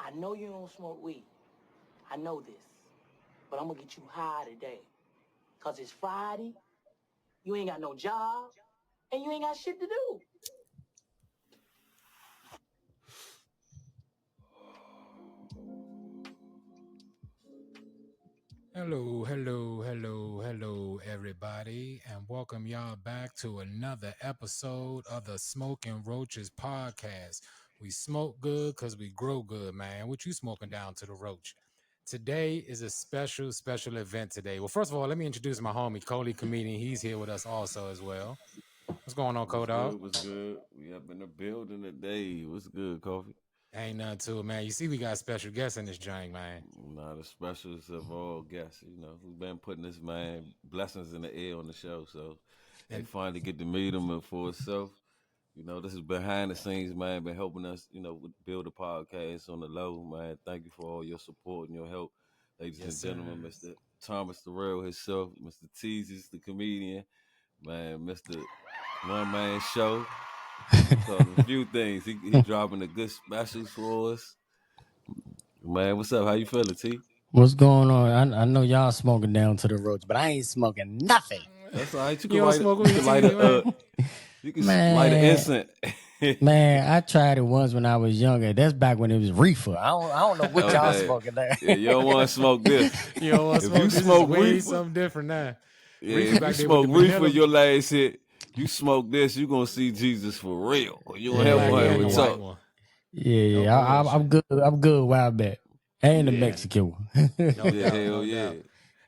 I know you don't smoke weed. I know this. But I'm gonna get you high today. Cause it's Friday, you ain't got no job, and you ain't got shit to do. Hello, everybody, and welcome y'all back to another episode of the Smoking Roaches podcast. We smoke good because we grow good, man. What you smoking down to the roach? Today is a special event today. Well, first of all, let me introduce my homie, Coley Comedian. He's here with us also as well. What's going on, Kodog? What's good? We up in the building today. What's good, Kofi? Ain't nothing to it, man. You see, we got special guests in this joint, man. Not the specials of all guests. You know, we've been putting this man blessings in the air on the show, so they finally get to meet him for itself. You know, this is behind the scenes, man. Been helping us, build a podcast on the low, man. Thank you for all your support and your help, ladies and gentlemen. Mr. Thomas Terrell himself, Mr. Teezus, the comedian, man, Mr. One Man Show. A few things. He dropping the good specials for us. Man, what's up? How you feeling, T? What's going on? I know y'all smoking down to the roads, but I ain't smoking nothing. That's all right. You can light an incense. Man, I tried it once when I was younger. That's back when it was reefer. I don't know what y'all smoking there. Yeah, you don't want to smoke this. You don't want to smoke this. You smoke reefer, something different now. Yeah, if you smoke reefer, your last hit. You smoke this, you gonna see Jesus for real. You gonna have one with talk. Yeah, I'm good. I'm good. While back, and the Mexican one. Hell yeah.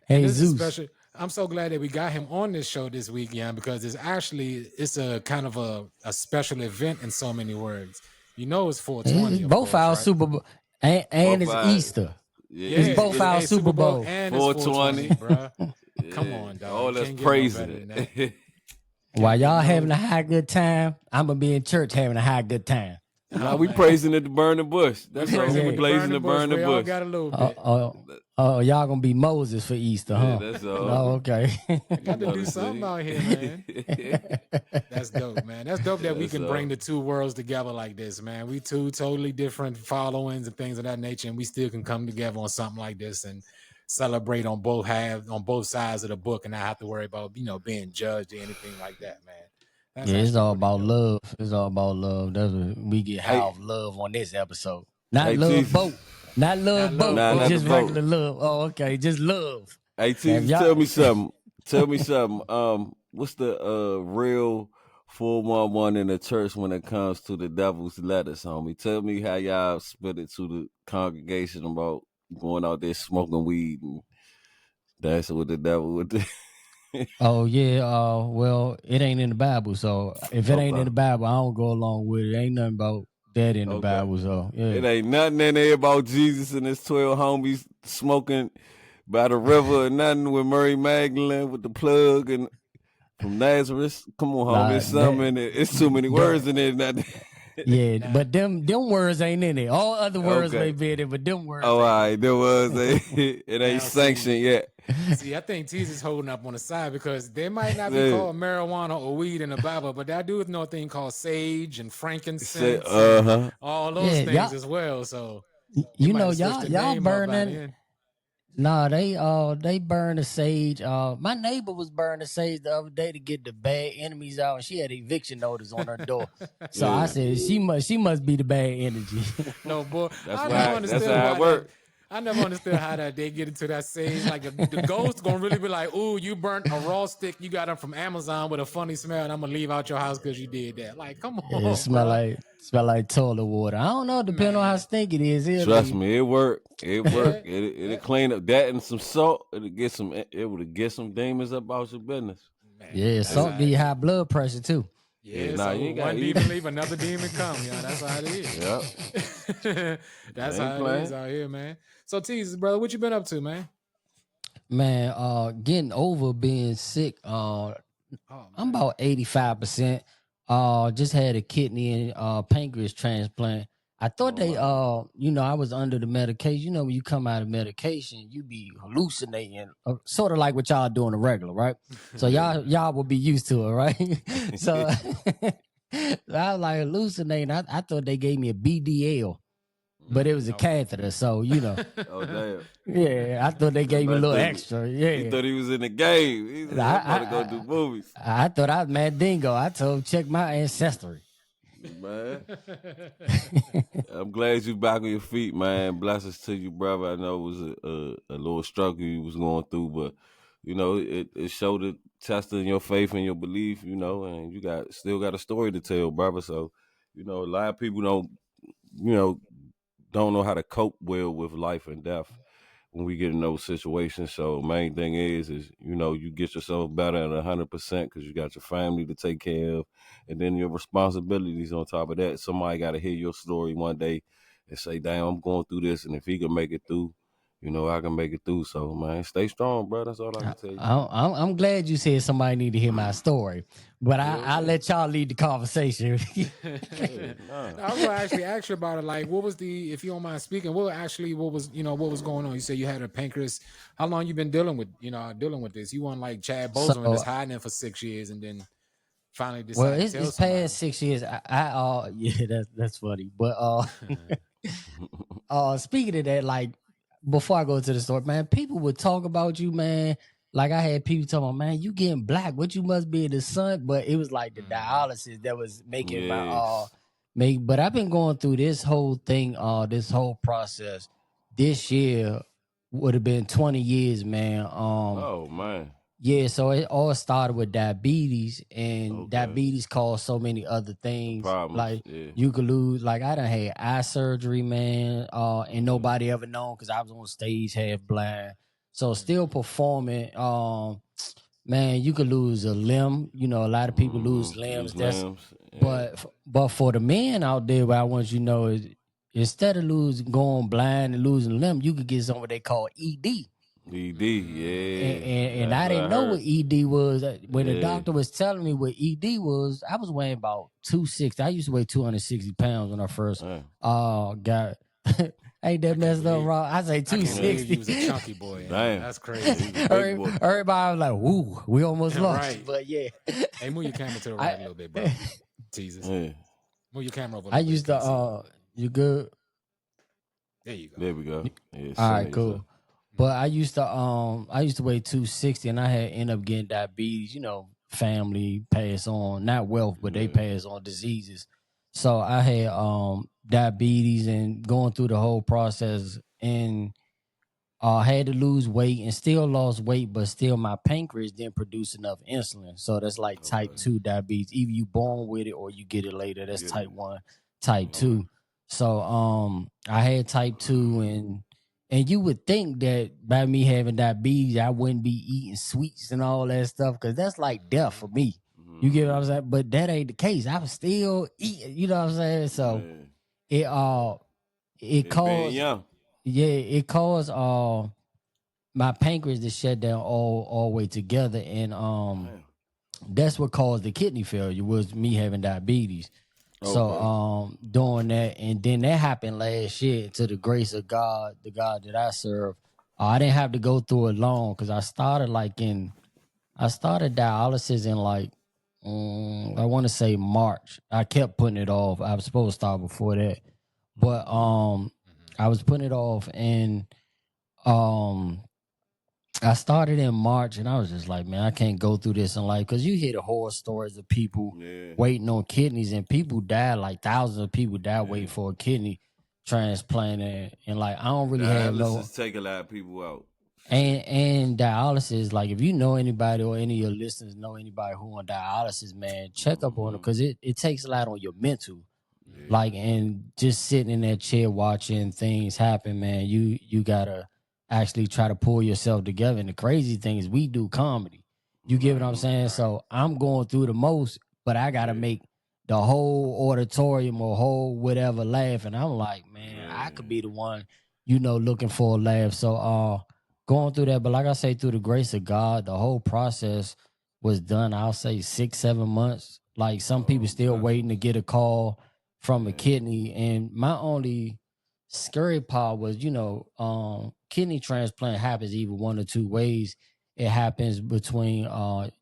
Hey, Zeus. I'm so glad that we got him on this show this week, because it's a kind of a special event in so many words. You know, it's 420. Both our Super Bowl and it's Easter. Yeah, it's both our Super Bowl and 420, bro. Come on, dog. All that's praising it. While y'all having a high good time, I'm gonna be in church having a high good time. Nah, we praising at the burning bush. That's all. We blazing the burning bush. All got a little bit. Y'all gonna be Moses for Easter, huh? Yeah, that's all. Oh, okay. Got to do something out here, man. That's dope, man. That's dope that we can bring the two worlds together like this, man. We two totally different followings and things of that nature, and we still can come together on something like this and celebrate on both sides of the book, and not have to worry about being judged or anything like that, man. It's all about love. It's all about love. That's what we get high off love on this episode. Not love boat. Not love boat. It's just regular love. Oh, okay. Just love. Hey, T, tell me something. What's the real 411 in the church when it comes to the devil's letters, homie? Tell me how y'all spit it to the congregation about going out there smoking weed and dancing with the devil with the Oh yeah, well, it ain't in the Bible, so if it ain't in the Bible, I don't go along with it. Ain't nothing about that in the Bible, so yeah. It ain't nothing in there about Jesus and his 12 homies smoking by the river, and nothing with Mary Magdalene with the plug and from Nazareth. Come on, homie, it's something in there. It's too many words in there. Yeah, but them words ain't in it. All other words may be in it, but them words. Oh, all right, there was it ain't sanctioned yet. See, I think Teezus is holding up on the side because they might not be called marijuana or weed in the Bible, but I do know a thing called sage and frankincense, and all those things as well. So y'all burning. Nah, they burn the sage. My neighbor was burning the sage the other day to get the bad enemies out, and she had eviction notice on her door. So I said she must be the bad energy. No, boy, that's how it works. I never understood how that they get into that sage. Like the ghost gonna really be like, "Ooh, you burnt a raw stick. You got them from Amazon with a funny smell, and I'm gonna leave out your house because you did that." Like, come on, it smell like toilet water. I don't know, depending on how stinky it is. Trust me, it work. It'll clean up that and some salt. It would get some demons up out your business. Man, yeah, salt give you high blood pressure too. Yeah, so one demon leave, another demon come. Yeah, that's how it is. Yep. That's how it is out here, man. So, Teezus, brother, what you been up to, man? Man, getting over being sick. I'm about 85%. Just had a kidney and pancreas transplant. I thought I was under the medication. When you come out of medication, you be hallucinating, sort of like what y'all doing the regular, right? So y'all will be used to it, right? So I was like hallucinating. I thought they gave me a BDL. but it was a catheter, so you know. Oh damn. Yeah, I thought they gave me a little extra. Yeah, He thought he was in the game. He said, I'm about to go do movies. I thought I was Mad Dingo. I told him check my ancestry. Man, I'm glad you back on your feet, man. Blessings to you, brother. I know it was a little struggle you was going through, but you know it showed the test in your faith and your belief, you know, and you still got a story to tell, brother. So, you know, a lot of people don't know how to cope well with life and death when we get in those situations. So main thing is you know, you get yourself better at 100% because you got your family to take care of, and then your responsibilities on top of that. Somebody got to hear your story one day and say, damn, I'm going through this, and if he can make it through, you know, I can make it through. So man, stay strong, bro. That's all I can tell you. I'm glad you said somebody need to hear my story, but I'll let y'all lead the conversation. I was gonna actually ask you about it. Like, what was if you don't mind speaking, what was going on? You said you had a pancreas. How long you been dealing with this? You weren't like Chad Boseman just hiding it for 6 years and then finally decided to tell it's somebody. past 6 years. Yeah, that's funny. But speaking of that, like before I go to the story, man, people would talk about you, man. Like I had people talking, man, you getting black? What you must be in the sun? But it was like the dialysis that was making my But I've been going through this whole thing, this whole process. This year would have been 20 years, man. Oh man. Yeah, so it all started with diabetes, and diabetes caused so many other things. Like you could lose, like I done had eye surgery, man, and nobody ever known because I was on stage half blind. So still performing, man, you could lose a limb. You know, a lot of people lose limbs. But for the men out there, what I want you to know is instead of going blind and losing a limb, you could get something what they call ED. ED, yeah. And I didn't know what ED was. When the doctor was telling me what ED was, I was weighing about 260. I used to weigh 260 pounds when I first got. Ain't that messed up, Rob? I say 260. He was a chunky boy. Damn, that's crazy. Everybody was like, "Woo, we almost lost." Right. But yeah. Hey, move your camera to the right a little bit, bro. Teezus. Yeah. Move your camera over. I used to. You good? There you go. There we go. Yeah, all right, cool. But I used to weigh 260, and I had ended up getting diabetes. You know, family pass on, not wealth, but they pass on diseases. So I had diabetes and going through the whole process, and had to lose weight and still lost weight, but still my pancreas didn't produce enough insulin. So that's like type 2 diabetes. Either you born with it or you get it later. That's type 1, type 2. So I had type 2, and you would think that by me having diabetes, I wouldn't be eating sweets and all that stuff because that's like death for me. You get what I'm saying? But that ain't the case. I was still eating. You know what I'm saying? So it caused it caused my pancreas to shut down all the way together, and that's what caused the kidney failure was me having diabetes. So doing that, and then that happened last year. To the grace of God, the God that I serve, I didn't have to go through it long because I started dialysis in like I want to say March. I kept putting it off. I was supposed to start before that, but I was putting it off, and I started in March, and I was just like, man, I can't go through this in life because you hear the horror stories of people waiting on kidneys, and people die, like thousands of people die waiting for a kidney transplant, and like I don't really have no. Take a lot of people out. And dialysis, like if you know anybody or any of your listeners know anybody who on dialysis, man, check up on them because it takes a lot on your mental. Like, and just sitting in that chair watching things happen, man, you gotta actually try to pull yourself together. And the crazy thing is we do comedy. You get what I'm saying? So I'm going through the most, but I gotta make the whole auditorium or whole whatever laugh. And I'm like, man, I could be the one, looking for a laugh. So going through that, but like I say, through the grace of God, the whole process was done, I'll say 6-7 months. Like some people still waiting to get a call from a kidney. And my only scary part was, kidney transplant happens either one or two ways. It happens between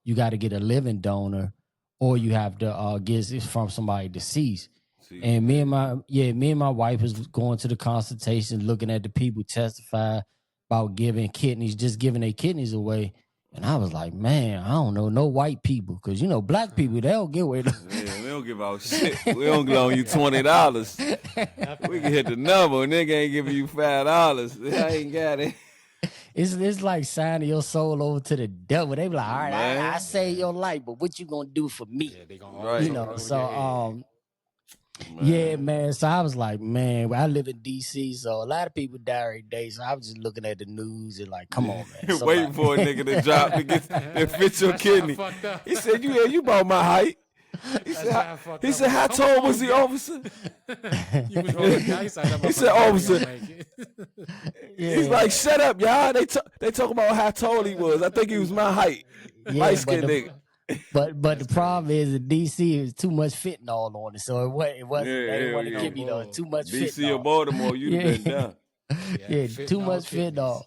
you got to get a living donor or you have to get it from somebody deceased. And me and my wife was going to the consultation, looking at the people testify about giving their kidneys away. And I was like, man, I don't know no white people, because black people, they don't give away. Yeah, we don't give out shit. We don't loan you $20. We can hit the number, and nigga ain't giving you $5. I ain't got it. It's like signing your soul over to the devil. They be like, all right, I save your life, but what you gonna do for me? Yeah, they gonna so yeah, man. So I was like, man, I live in DC, so a lot of people die every day. So I was just looking at the news and like, come on, man. Waiting for a nigga to drop to fit your kidney. He said, you about my height. He said, how tall was the officer? He said, officer. He's like, shut up, y'all. They talk about how tall he was. I think he was my height. Light skinned nigga. But the problem is in DC is too much fentanyl on it, so it wasn't. They didn't want to give me too much DC fentanyl. or Baltimore, you'd have been done. Yeah, too much fentanyl.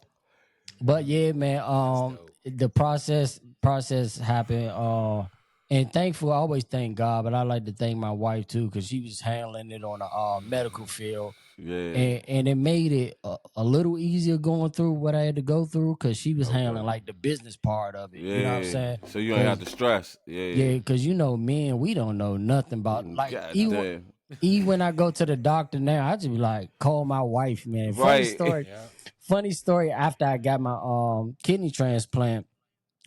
But yeah, man. The process happened. And thankful, I always thank God, but I like to thank my wife too, because she was handling it on the medical field. Yeah. And it made it a little easier going through what I had to go through, because she was handling like the business part of it. Yeah. You know what I'm saying? So you ain't have to stress. Yeah, because men, we don't know nothing about like God even when I go to the doctor now, I just be like, call my wife, man. Funny story. After I got my kidney transplant,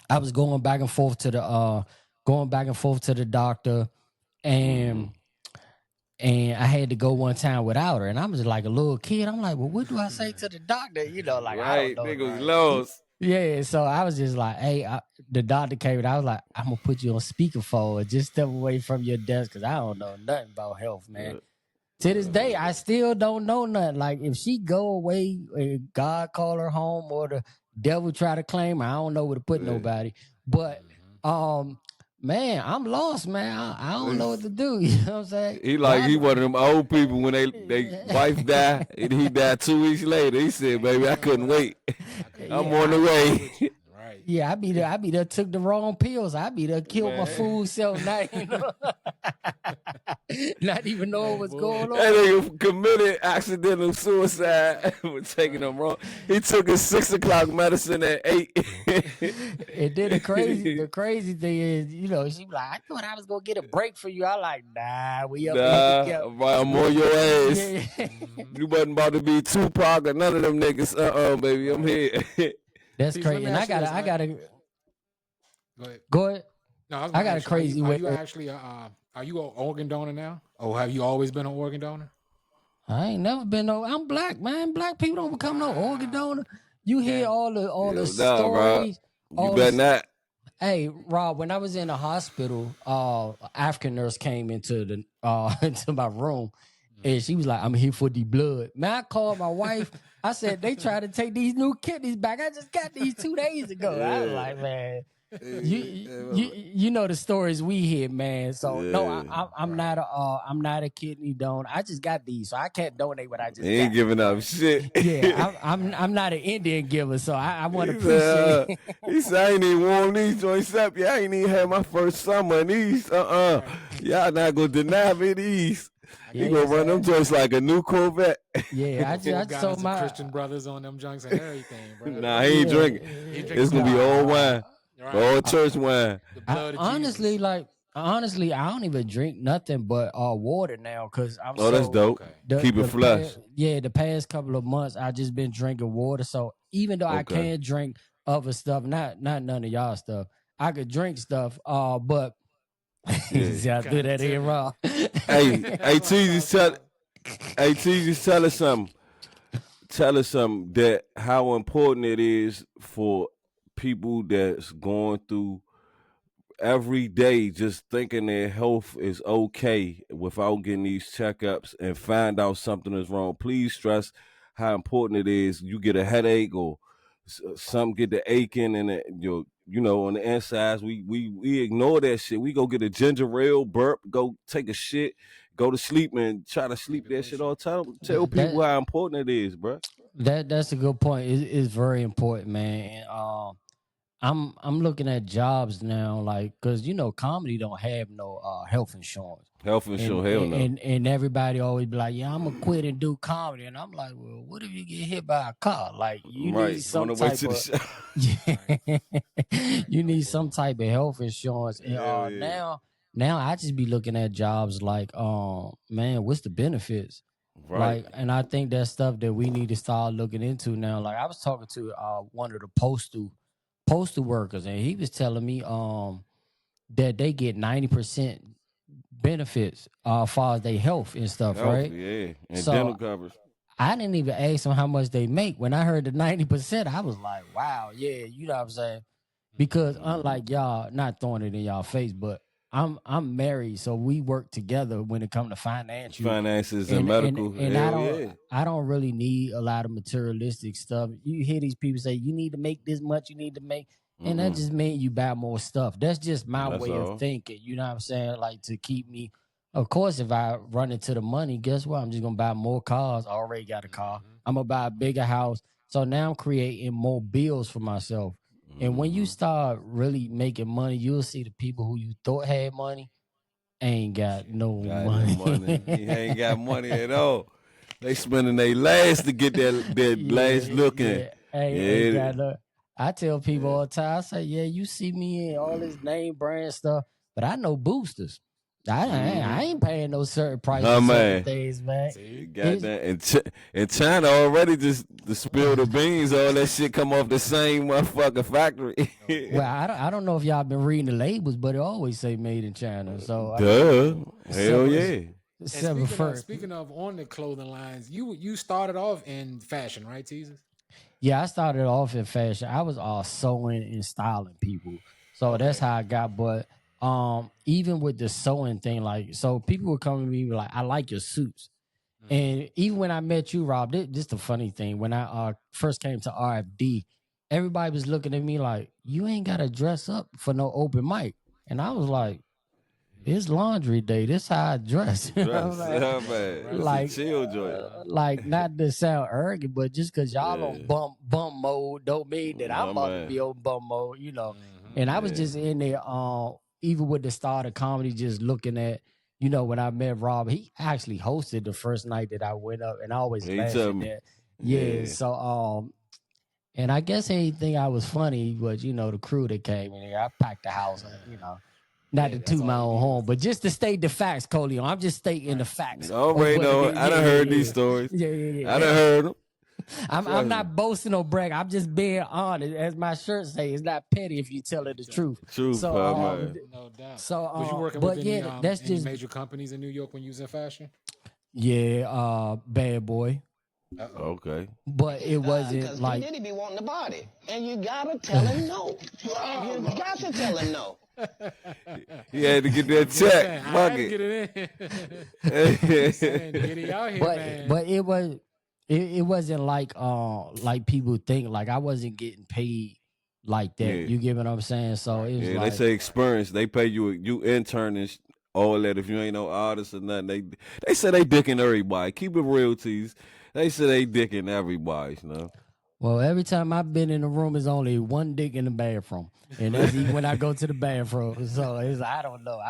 I was going back and forth to the doctor, and I had to go one time without her, and I was like a little kid. I'm like, well, what do I say to the doctor? Like, I don't know. Niggas lost. Yeah, so I was just like, hey, the doctor came and I was like, I'm gonna put you on speakerphone and just step away from your desk, because I don't know nothing about health, man. To this day, I still don't know nothing. Like, if she go away and God call her home, or the devil try to claim her, I don't know where to put nobody. But man, I'm lost, man. I don't know what to do. You know what I'm saying? He one of them old people when they wife died and he died 2 weeks later. He said, baby, I couldn't wait. I'm on the way. Right. Yeah, I be there took the wrong pills. I be there killed my food self, not even know what's going on. That nigga committed accidental suicide for taking them wrong. He took his 6 o'clock medicine at 8. And then the crazy thing is, she be like, I thought I was gonna get a break for you. I like, nah, we up together. I'm on your ass. You wasn't about to be Tupac or none of them niggas. Baby, I'm here. That's crazy. And I gotta go ahead. No, I got a crazy way. Are you actually are you an organ donor now? Or have you always been an organ donor? I ain't never been I'm black, man. Black people don't become no organ donor. You hear all the stories. You better not. Hey, Rob, when I was in the hospital, African nurse came into my room, and she was like, I'm here for the blood. Man, I called my wife. I said, they tried to take these new kidneys back. I just got these 2 days ago. I was like, man, you know the stories we hear, man. So no, I'm not a kidney donor. I just got these, so I can't donate what I just ain't giving up shit. Yeah, I'm not an Indian giver, so I want to appreciate it. He said, I ain't even warm these joints up. Yeah, I ain't even had my first summer in these. Y'all not gonna deny me these. You gonna run them joints like a new Corvette. Yeah, I just told my Christian brothers on them junks and everything, bro. Nah, he ain't drinking. It's gonna be old wine, old church wine. Honestly, I don't even drink nothing but water now, because I'm that's dope. Keep it flush. The past couple of months I just been drinking water. So even though I can't drink other stuff, not none of y'all stuff, I could drink stuff. But see, I do that here wrong. Hey, Teezus, tell us something. Tell us something, that how important it is for people that's going through every day just thinking their health is okay without getting these checkups and find out something is wrong. Please stress how important it is. You get a headache or some get the aching and on the insides, we ignore that shit. We go get a ginger ale, burp, go take a shit, go to sleep and try to sleep that shit all the time. Tell people how important it is, bro. That's a good point. It's very important, man. And I'm looking at jobs now, like, cause comedy don't have no health insurance. Health And, insurance, hell and no. and everybody always be like, yeah, I'm gonna quit and do comedy, and I'm like, well, what if you get hit by a car? Like, you Right, need on some the way type to the of show. you need some type of health insurance. And Hell yeah. now I just be looking at jobs like, man, what's the benefits? Right. Like, and I think that's stuff that we need to start looking into now. Like, I was talking to one of the postal workers, and he was telling me that they get 90% benefits far as their health and stuff, Health, right? yeah. And So dental coverage. I didn't even ask them how much they make. When I heard the 90%, I was like, wow, yeah, you know what I'm saying? Because unlike y'all, not throwing it in y'all face, but I'm married, so we work together when it comes to financial. Finances and And medical. and Hell yeah. I don't really need a lot of materialistic stuff. You hear these people say you need to make this much, you need to make, and that just means you buy more stuff. That's just my That's way of all. thinking. You know what I'm saying? Like, to keep me. Of course, if I run into the money, guess what? I'm just gonna buy more cars. I already got a car. I'm gonna buy a bigger house. So now I'm creating more bills for myself. And when you start really making money, you'll see the people who you thought had money ain't got no Got no money. money. He ain't got money at all. They spending their last to get their last look in. Ain't Yeah. got no. I tell people all the time, I say, yeah, you see me in all this name brand stuff, but I know boosters. I ain't paying no certain price Huh, for certain man. things, man. Got that. And China already just the spill the beans. All that shit come off the same motherfucking factory. Well, I don't know if y'all been reading the labels, but it always say made in China. So Duh. Hell yeah. And speaking of on the clothing lines, you started off in fashion, right, Teezus? Yeah, I started off in fashion. I was sewing and styling people. So that's how I got. But even with the sewing thing, like, so people would come to me like, I like your suits. And even when I met you, Rob, this the funny thing. When I first came to RFD, everybody was looking at me like, you ain't got to dress up for no open mic. And I was like, it's laundry day. This how I dress. Dress. Like, chill joint. like, not to sound arrogant, but just because y'all on bum mode don't mean that I'm about to be on bum mode, And I was just in there, even with the start of comedy, just looking at, when I met Rob, he actually hosted the first night that I went up, and I always laughed at that. Yeah. So, and I guess anything I was funny, but the crew that came in here, I packed the house, not to toot my own horn, but just to state the facts, Colio. I'm just stating the facts. Already know. I done heard these stories. Yeah. I done heard them. I'm not boasting or bragging. I'm just being honest. As my shirt say, it's not petty if you tell it the truth. True, so, no doubt. So, was you working with any major companies in New York when you was in fashion? Yeah, Bad Boy. Okay. But it wasn't like. He be wanting the body, and you gotta tell him no. You got to tell him no. He had to get that check. Fuck it. Get it out here, man. But it wasn't like people think. Like, I wasn't getting paid like that. Yeah. You get what I'm saying? So it was like, they say experience. They pay you intern and all that. If you ain't no artist or nothing, they say they dicking everybody. Keep it real, Tees. They say they dicking everybody, Well, every time I've been in the room, there's only one dick in the bathroom, and that's even when I go to the bathroom. So I don't know.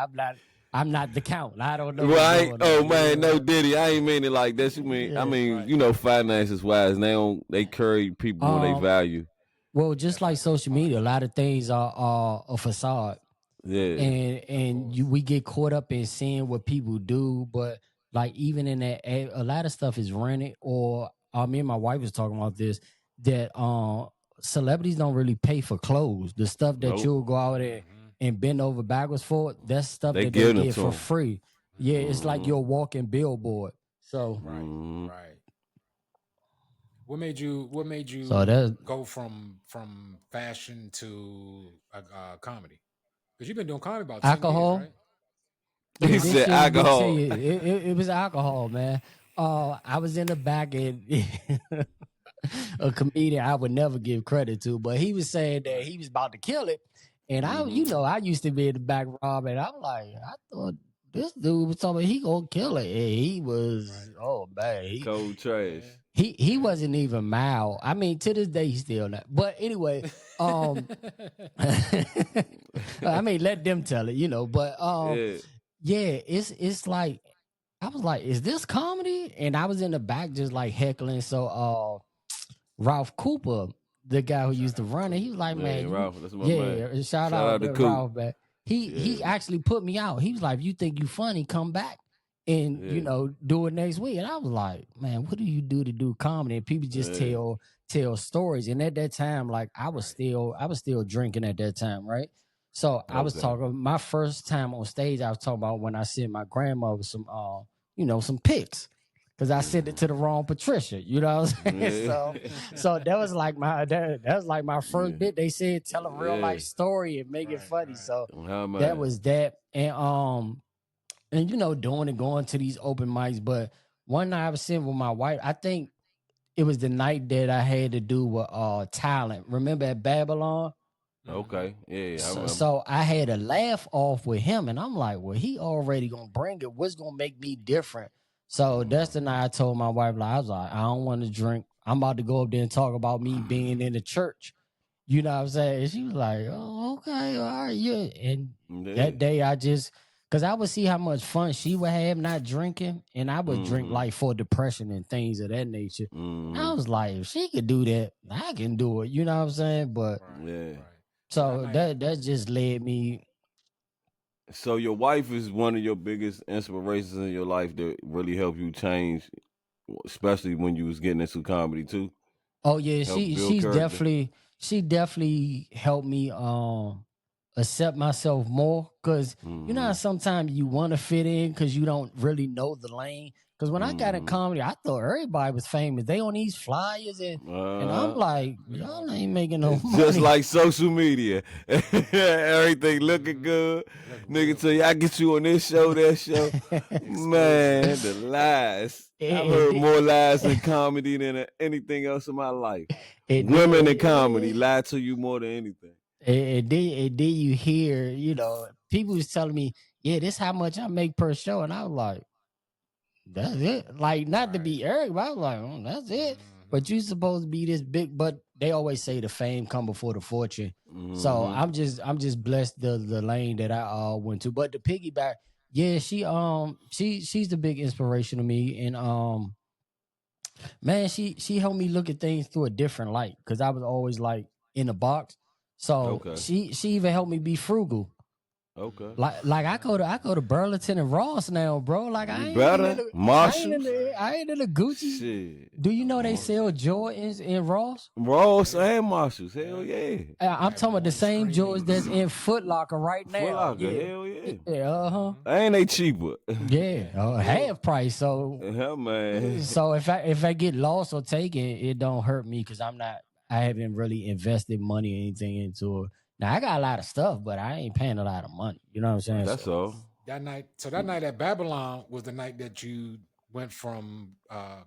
I'm not the count. I don't know. Right? Oh man, no Diddy. I ain't mean it like that. You mean? Yeah, I mean, right. Finances wise, they carry people what they value. Well, just like social media, a lot of things are a facade. Yeah. And we get caught up in seeing what people do, but like even in that, a lot of stuff is rented. Or me and my wife was talking about this, that celebrities don't really pay for clothes. The stuff that you'll go out there and bend over backwards for, that's stuff that they get for free. Yeah, it's like your walking billboard. So right. What made you go from fashion to comedy? Because you've been doing comedy about 10 alcohol. years, right? He said alcohol. It was alcohol, man. I was in the back, and a comedian I would never give credit to, but he was saying that he was about to kill it. And I used to be in the back, Rob, and I'm like, I thought this dude was talking about he gonna kill it. And he was, oh man, cold trash. He wasn't even mild. I mean, to this day, he's still not. But anyway, I mean, let them tell it, But Yeah. yeah, it's like I was like, is this comedy? And I was in the back just like heckling. So Ralph Cooper, the guy who used to run it, he was like, Man, man, Ralph, that's my man. yeah, shout Shout out out to to Coop. Ralph, man. He actually put me out. He was like, if you think you funny, come back and do it next week. And I was like, man, what do you do to do comedy? And people just tell stories. And at that time, like I was still drinking at that time, right? So I was talking my first time on stage. I was talking about when I sent my grandmother some some pics. Because I sent it to the wrong Patricia, you know what I'm saying? Yeah. So that was like my first bit. They said tell a real life story and make it funny. So that was that. And going to these open mics. But one night I was sitting with my wife. I think it was the night that I had to do with talent. Remember at Babylon? Okay. Yeah, I remember. So I had a laugh off with him, and I'm like, well, he already gonna bring it. What's gonna make me different? So that's the night I told my wife, I was like, I don't want to drink. I'm about to go up there and talk about me being in the church. You know what I'm saying? And she was like, oh, okay, all right, yeah. And that day because I would see how much fun she would have not drinking, and I would drink like for depression and things of that nature. I was like, if she could do that, I can do it. You know what I'm saying? But so that just led me. So your wife is one of your biggest inspirations in your life that really helped you change, especially when you was getting into comedy too. Oh yeah, she definitely helped me accept myself more, because you know how sometimes you want to fit in because you don't really know the lane. Because when I got in comedy, I thought everybody was famous. They on these flyers, and I'm like, y'all ain't making no money. Just like social media, everything looking good. Nigga tell you, I get you on this show, that show. Man, the lies. I've heard more lies in comedy than anything else in my life. Women in comedy lie to you more than anything. And then you hear, people was telling me, yeah, this how much I make per show. And I was like, that's it. Like, not to be arrogant, but I was like, that's it. But you supposed to be this big. But they always say the fame come before the fortune. So I'm just blessed the lane that I went to. But the piggyback, yeah, she's the big inspiration to me. And man, she helped me look at things through a different light, because I was always like in a box. So she even helped me be frugal. Okay. Like I go to Burlington and Ross now, bro. Like I ain't in the Gucci. Shit. Do you know they sell Jordans in Ross? Ross and Marshalls, hell yeah. I'm talking about the same Jordans that's in Foot Locker right now. Foot Locker, hell yeah. Yeah, Ain't they cheaper? Yeah, half price. So hell man. So if I get lost or taken, it don't hurt me, because I haven't really invested money or anything into it. Now I got a lot of stuff, but I ain't paying a lot of money. You know what I'm saying? That's all. That night at Babylon was the night that you went from I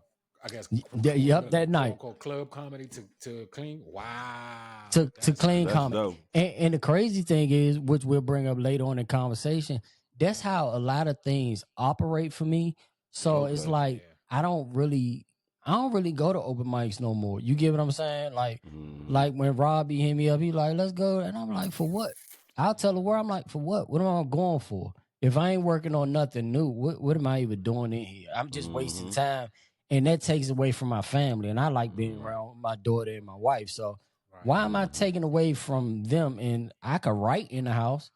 guess that night called club comedy to clean. Wow. To clean comedy. Dope. And the crazy thing is, which we'll bring up later on in conversation, that's how a lot of things operate for me. So it's like I don't really go to open mics no more. You get what I'm saying? Like when Robbie hit me up, he like, let's go. And I'm like, for what? I'll tell her where. I'm like, for what? What am I going for? If I ain't working on nothing new, what am I even doing in here? I'm just wasting time. And that takes away from my family. And I like being around my daughter and my wife. So why am I taking away from them? And I could write in the house.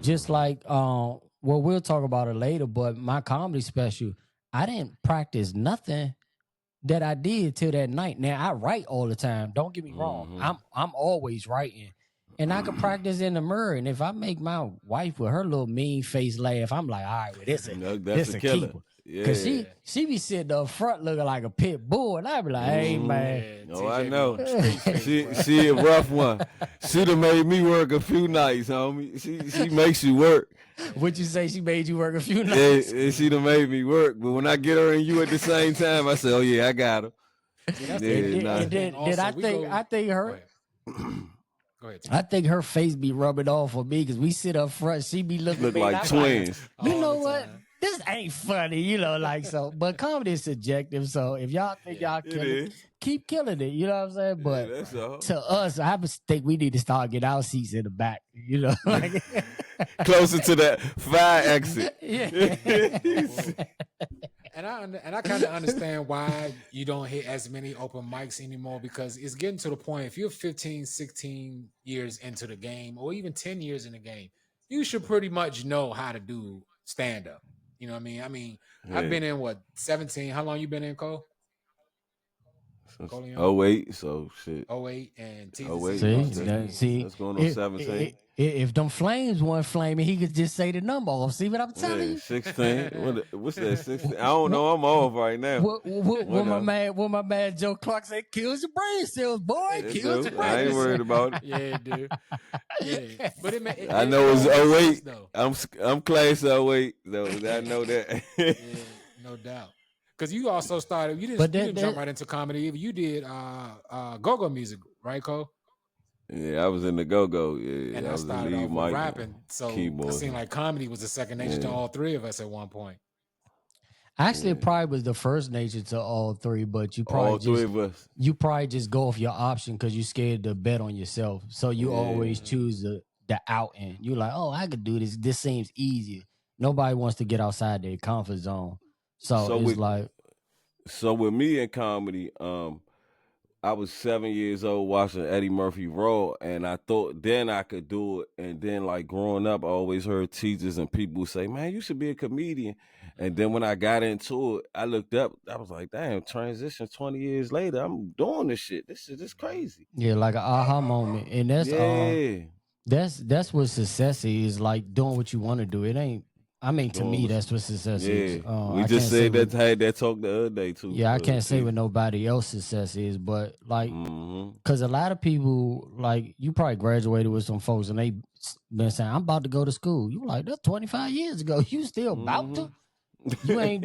Just like, well, we'll talk about it later, but my comedy special, I didn't practice nothing that I did till that night. Now I write all the time. Don't get me wrong. I'm always writing, and I can practice in the mirror. And if I make my wife with her little mean face laugh, I'm like, all right, well, this a killer. Keeper. Cause she be sitting up front looking like a pit bull, and I be like, hey man. Oh, I know. she a rough one. She done made me work a few nights, homie. She makes you work. What you say? She made you work a few nights. Yeah, she done made me work. But when I get her and you at the same time, I say, oh yeah, I got her. I think her. Go ahead. I think her face be rubbing off for me, because we sit up front. She be looking look like twins. You know what? this ain't funny, you know, like so. But comedy is subjective. So if y'all think y'all killing, keep killing it. You know what I'm saying? But that's all. to us, I think we need to start getting our seats in the back. You know, like closer to that fire exit. And I kind of understand why you don't hit as many open mics anymore, because it's getting to the point, if you're 15, 16 years into the game, or even 10 years in the game, you should pretty much know how to do stand-up. You know what I mean? I've been in 17. How long you been in, Cole? 08, so shit. 08 and see, that's going on 17. If them flames weren't flaming, he could just say the number off. See what I'm telling you? 16. What's that? 16? I don't know. I'm off right now. What my man Joe Clark said, kills your brain cells, boy. Kills your brain cells. I ain't worried about it. Yeah, dude. Yeah. But I know it's 08. I'm class 08, though. I know that. Yeah, no doubt. Because you also started, you didn't jump right into comedy either. You did go-go music, right, Cole? Yeah, I was in the go-go. Yeah, and I started off with rapping. So it seemed like comedy was a second nature to all three of us at one point. Actually, it probably was the first nature to all three, but you probably all three of us. You probably just go off your option because you're scared to bet on yourself. So you always choose the out end. You're like, oh, I could do this. This seems easier. Nobody wants to get outside their comfort zone. So it's like. So with me in comedy, I was 7 years old watching Eddie Murphy Raw, and I thought then I could do it. And then, like, growing up, I always heard teachers and people say, man, you should be a comedian. And then when I got into it, I looked up, I was like, damn, transition 20 years later, I'm doing this shit. This shit is crazy. Yeah, like an aha moment. And that's what success is, like doing what you want to do. It ain't, I mean, to me, that's what success is. We just said that, had that talk the other day, too. Yeah, I can't say what nobody else success is, but, like, because a lot of people, like, you probably graduated with some folks, and they been saying, I'm about to go to school. You like, that's 25 years ago. You still about to? You ain't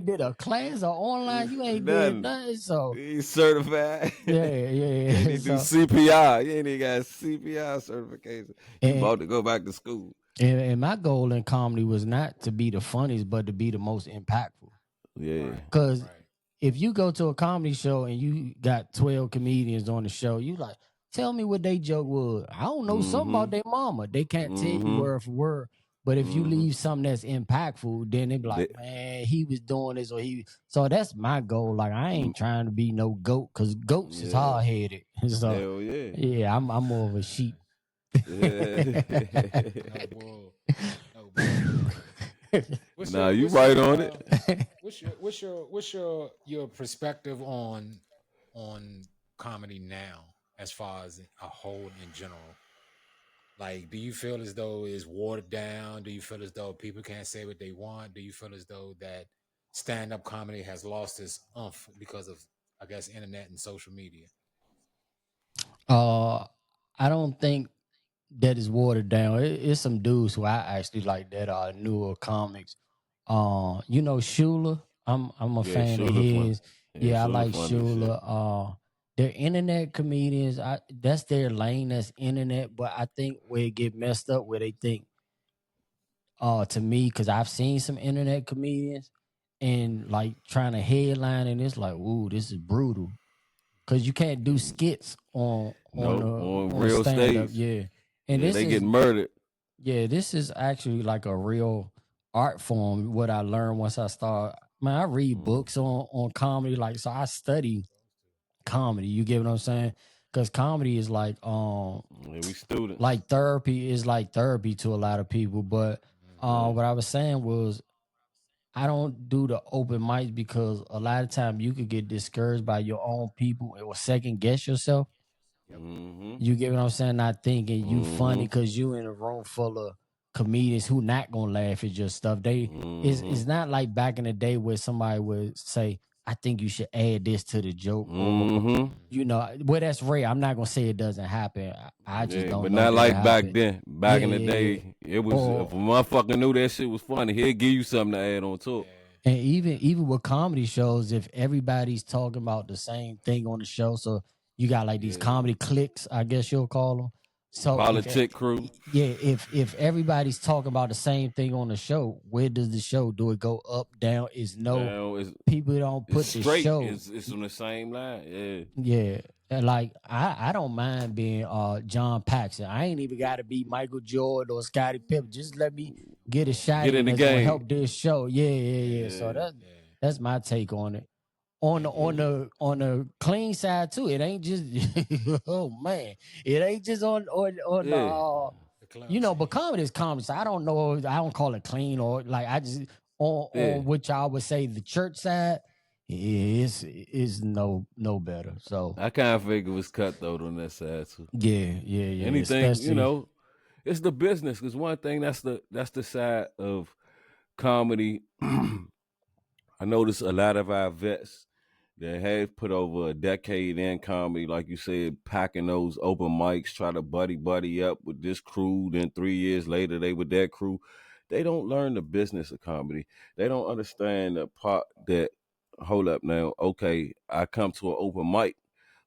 did a class or online. You ain't did nothing. So he's certified. Yeah. You do CPR. You ain't even got CPR certification. You about to go back to school. And my goal in comedy was not to be the funniest, but to be the most impactful. Yeah. Because if you go to a comedy show and you got 12 comedians on the show, you like, tell me what they joke was. I don't know something about their mama. They can't tell you word for word. But if you leave something that's impactful, then they be like, man, he was doing this or he. So that's my goal. Like, I ain't trying to be no goat, because goats is hard headed. So hell yeah. I'm more of a sheep. Yeah. Nah, you right on it. What's your perspective on comedy now, as far as a whole in general? Like, do you feel as though it's watered down? Do you feel as though people can't say what they want? Do you feel as though that stand-up comedy has lost its oomph because of, I guess, internet and social media? I don't think that is watered down. It's some dudes who I actually like that are newer comics. You know Shula? I'm a fan of his. I like Shula. They're internet comedians. That's their lane. That's internet. But I think where it get messed up, where they think, to me, because I've seen some internet comedians and like trying to headline, and it's like, ooh, this is brutal. Because you can't do skits on real stage. Yeah. And they get murdered. Yeah, this is actually like a real art form. What I learned once I start, man, I read books on comedy. Like, so I study comedy. You get what I'm saying? Because comedy is like we students. Like therapy is like therapy to a lot of people. But what I was saying was, I don't do the open mics because a lot of time you could get discouraged by your own people or second guess yourself. You get what I'm saying? Not thinking you funny because you in a room full of comedians who not gonna laugh at your stuff. It's not like back in the day where somebody would say, I think you should add this to the joke. Or, you know, well, that's rare. I'm not gonna say it doesn't happen. I just don't. But know not like back happen. then. Back in the day, it was if a motherfucker knew that shit was funny, he'll give you something to add on to it. And even with comedy shows, if everybody's talking about the same thing on the show, so you got like these comedy cliques, I guess you'll call them. So Politic crew. if everybody's talking about the same thing on the show, where does the show? Do it go up, down? Is no Now people don't it's put the straight. show. It's on the same line. Yeah. Yeah. And like I don't mind being John Paxson. I ain't even gotta be Michael Jordan or Scottie Pippen. Just let me get a shot Get in in the that's gonna game. help this show. Yeah. So that's my take on it. On the clean side too. It ain't just oh man. It ain't just on Yeah. but comedy is comedy. So I don't know. I don't call it clean or like I just on which I would say the church side is no better. So I kind of figure it was cutthroat on that side too. yeah. Anything, Especially it's the business. Because one thing that's the side of comedy. I notice a lot of our vets that have put over a decade in comedy, like you said, packing those open mics, try to buddy up with this crew. Then 3 years later, they with that crew. They don't learn the business of comedy. They don't understand the part that, hold up now, okay, I come to an open mic,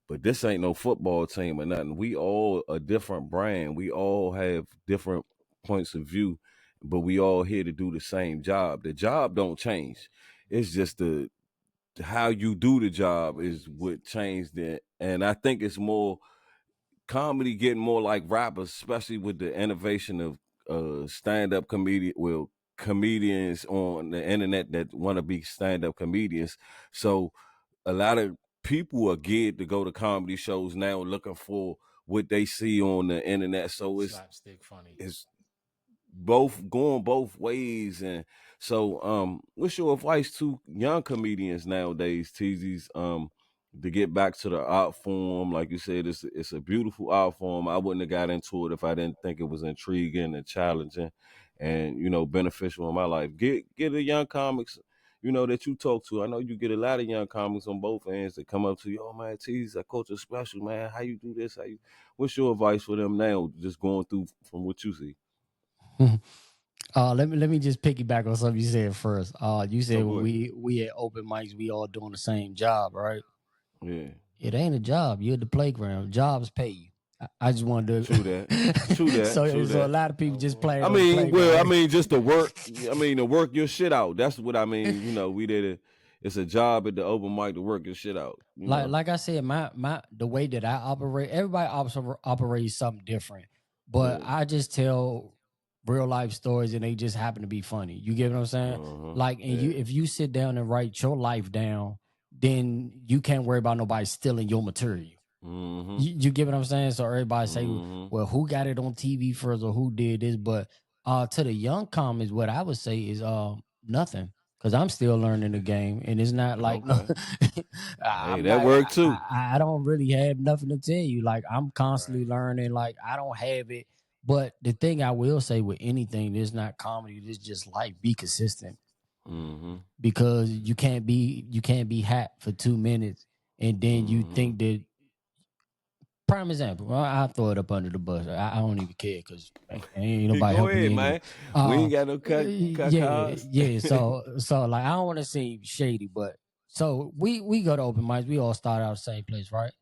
but this ain't no football team or nothing. We all a different brand. We all have different points of view, but we all here to do the same job. The job don't change. It's just how you do the job is what changed it. And I think it's more comedy getting more like rappers, especially with the innovation of stand-up comedians on the internet that want to be stand-up comedians. So a lot of people are geared to go to comedy shows now looking for what they see on the internet. So slapstick funny. It's both going both ways. And so what's your advice to young comedians nowadays, Teezus, to get back to the art form? Like you said, it's a beautiful art form. I wouldn't have got into it if I didn't think it was intriguing and challenging and beneficial in my life. Get the young comics that you talk to. I know you get a lot of young comics on both ends that come up to you. Oh man, Teezus, I coach a special, man. How you do this? What's your advice for them now, just going through from what you see? let me just piggyback on something you said first. You said go ahead. we at open mics, we all doing the same job, right? Yeah. It ain't a job. You're at the playground. Jobs pay you. I just wanted to. True that. True that. so True so a that. lot of people just playing. I on the mean, playground. well, I mean, just to work. I mean, to work your shit out. That's what I mean. We did it. It's a job at the open mic to work your shit out. Like I said, my the way that I operate, everybody operates something different. But I just tell real life stories, and they just happen to be funny. You get what I'm saying? Like, and if you sit down and write your life down, then you can't worry about nobody stealing your material. You get what I'm saying? So everybody say, well, who got it on TV first or who did this? But to the young comics, what I would say is nothing. Because I'm still learning the game. And it's not like Hey, that worked too. I don't really have nothing to tell you. Like I'm constantly learning. Like I don't have it. But the thing I will say with anything, this not comedy, this just life. Be consistent. Because you can't be hot for 2 minutes and then you think that. Prime example. I'll throw it up under the bus. I don't even care because ain't nobody Go helping ahead, me. Man. We ain't got no cut cards. Yeah. So like I don't want to seem shady, but so we go to open mics. We all start out the same place, right?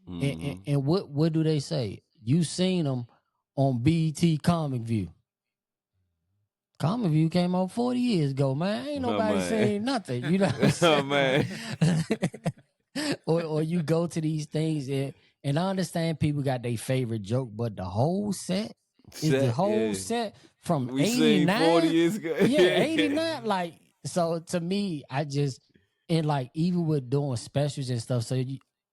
And what do they say? You seen them on BET Comic View. Comic View came out 40 years ago, man. Ain't nobody saying nothing. You know what I'm saying? Man. or you go to these things and I understand people got their favorite joke, but the whole set is the whole set from we 89. Seen 40 years ago. Yeah, 89. Like, so to me, and like even with doing specials and stuff, so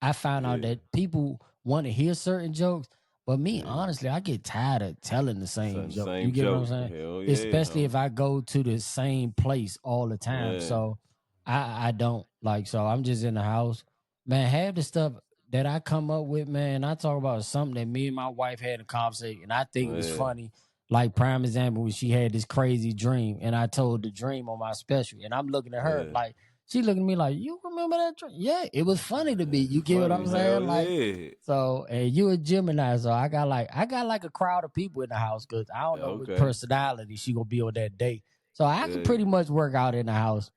I found out that people want to hear certain jokes. But me, honestly, I get tired of telling the same joke. You get what I'm saying? Hell Especially if I go to the same place all the time. Yeah. So I don't like. So I'm just in the house, man. Have the stuff that I come up with, man. I talk about something that me and my wife had a conversation, and I think it was funny. Like prime example, when she had this crazy dream, and I told the dream on my special, and I'm looking at her like. She looking at me like, you remember that dream? Yeah, it was funny to me. You get what I'm saying? Like, so, and you a Gemini, so I got like a crowd of people in the house because I don't know what personality she gonna be on that day. So I can pretty much work out in the house.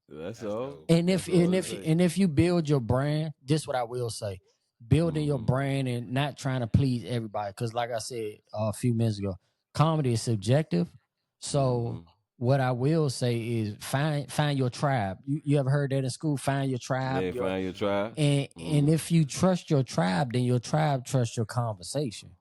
That's all. And if you build your brand, this what I will say. building your brand and not trying to please everybody. Because like I said a few minutes ago, comedy is subjective. So what I will say is find your tribe. You ever heard that in school? Find your tribe. Yeah, find your tribe. And if you trust your tribe, then your tribe trusts your conversation.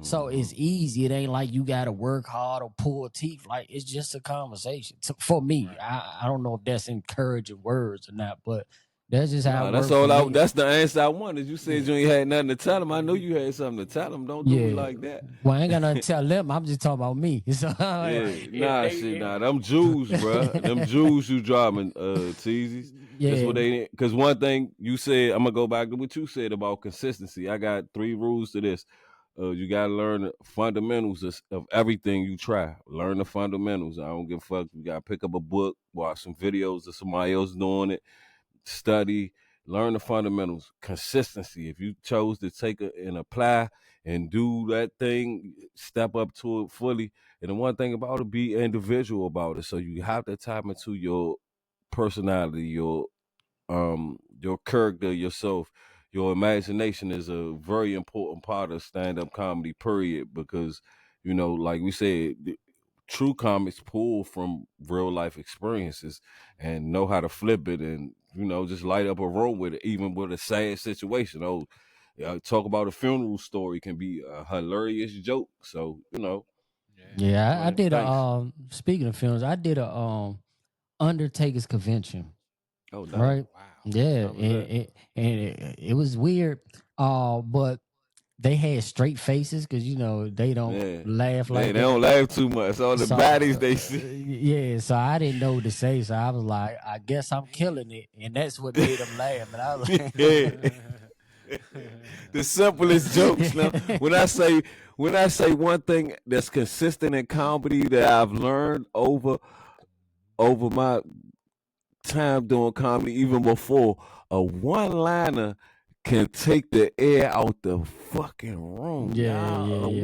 So it's easy. It ain't like you got to work hard or pull teeth. Like, it's just a conversation. So for me, I don't know if that's encouraging words or not, but that's just how it that's works all. for me. That's the answer I wanted. You said you ain't had nothing to tell them. I know you had something to tell them. Don't do me like that. Well, I ain't got nothing to tell them. I'm just talking about me. So, Them Jews, bro. Them Jews you driving, Teezus. Yeah. That's what they. Because one thing you said, I'm gonna go back to what you said about consistency. I got 3 rules to this. You gotta learn the fundamentals of everything you try. Learn the fundamentals. I don't give a fuck. You gotta pick up a book, watch some videos of somebody else doing it, study, learn the fundamentals. Consistency. If you chose to take it and apply and do that thing, step up to it fully. And the one thing about it, be individual about it. So you have to tap into your personality, your character, yourself. Your imagination is a very important part of stand-up comedy, period, because, like we said, true comics pull from real life experiences and know how to flip it and, just light up a room with it, even with a sad situation. Talk about a funeral story can be a hilarious joke. So, Yeah, I did thanks. speaking of films, I did a Undertaker's convention. Oh, nice. Right. Wow. Yeah, it was weird. But they had straight faces because they don't laugh like they that. don't laugh too much. All the baddies they see. Yeah, so I didn't know what to say. So I was like, I guess I'm killing it, and that's what made them laugh. And I was like, the simplest jokes. Now, when I say one thing that's consistent in comedy that I've learned over my time doing comedy, even before, a one-liner can take the air out the fucking room.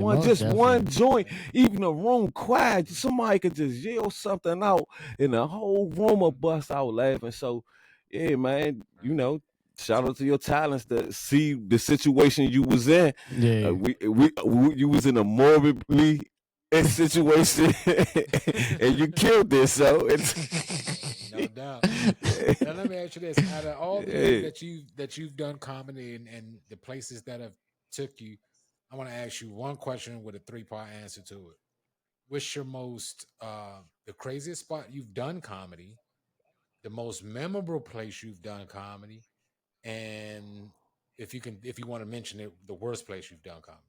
One joint, even a room quiet, somebody could just yell something out and the whole room will bust out laughing. So, yeah, man, shout out to your talents to see the situation you was in. Yeah. You was in a morbidly situation and you killed this. So it's no doubt. Now let me ask you this: out of all the things that you've done comedy and the places that have took you, I want to ask you one question with a 3-part answer to it. What's your most the craziest spot you've done comedy, the most memorable place you've done comedy, and if you want to mention it, the worst place you've done comedy?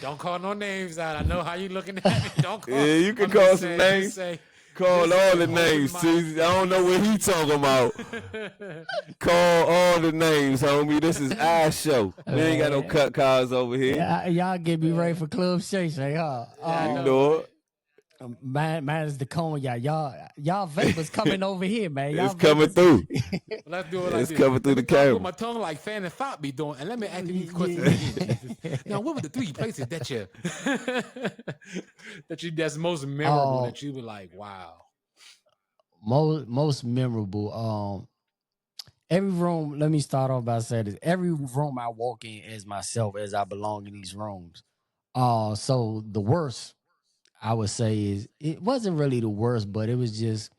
Don't call no names out. I know how you looking at me. Don't call. Yeah, you can call some names. Call all the names. I don't know what he talking about. Call all the names, homie. This is our show. We ain't got no cut cards over here. Y'all get me ready for Club Shay Shay, huh? You know it. Man is the cone, y'all vapors coming over here, man. Y'all it's coming through. Let's do it like it's coming through the camera. With my tongue like Fan and Fop be doing, and let me ask you these questions. Now, what were the 3 places that you that's most memorable that you were like, wow? Most memorable. Every room. Let me start off by saying this: every room I walk in as myself, as I belong in these rooms. So the worst, I would say, is it wasn't really the worst, but it was just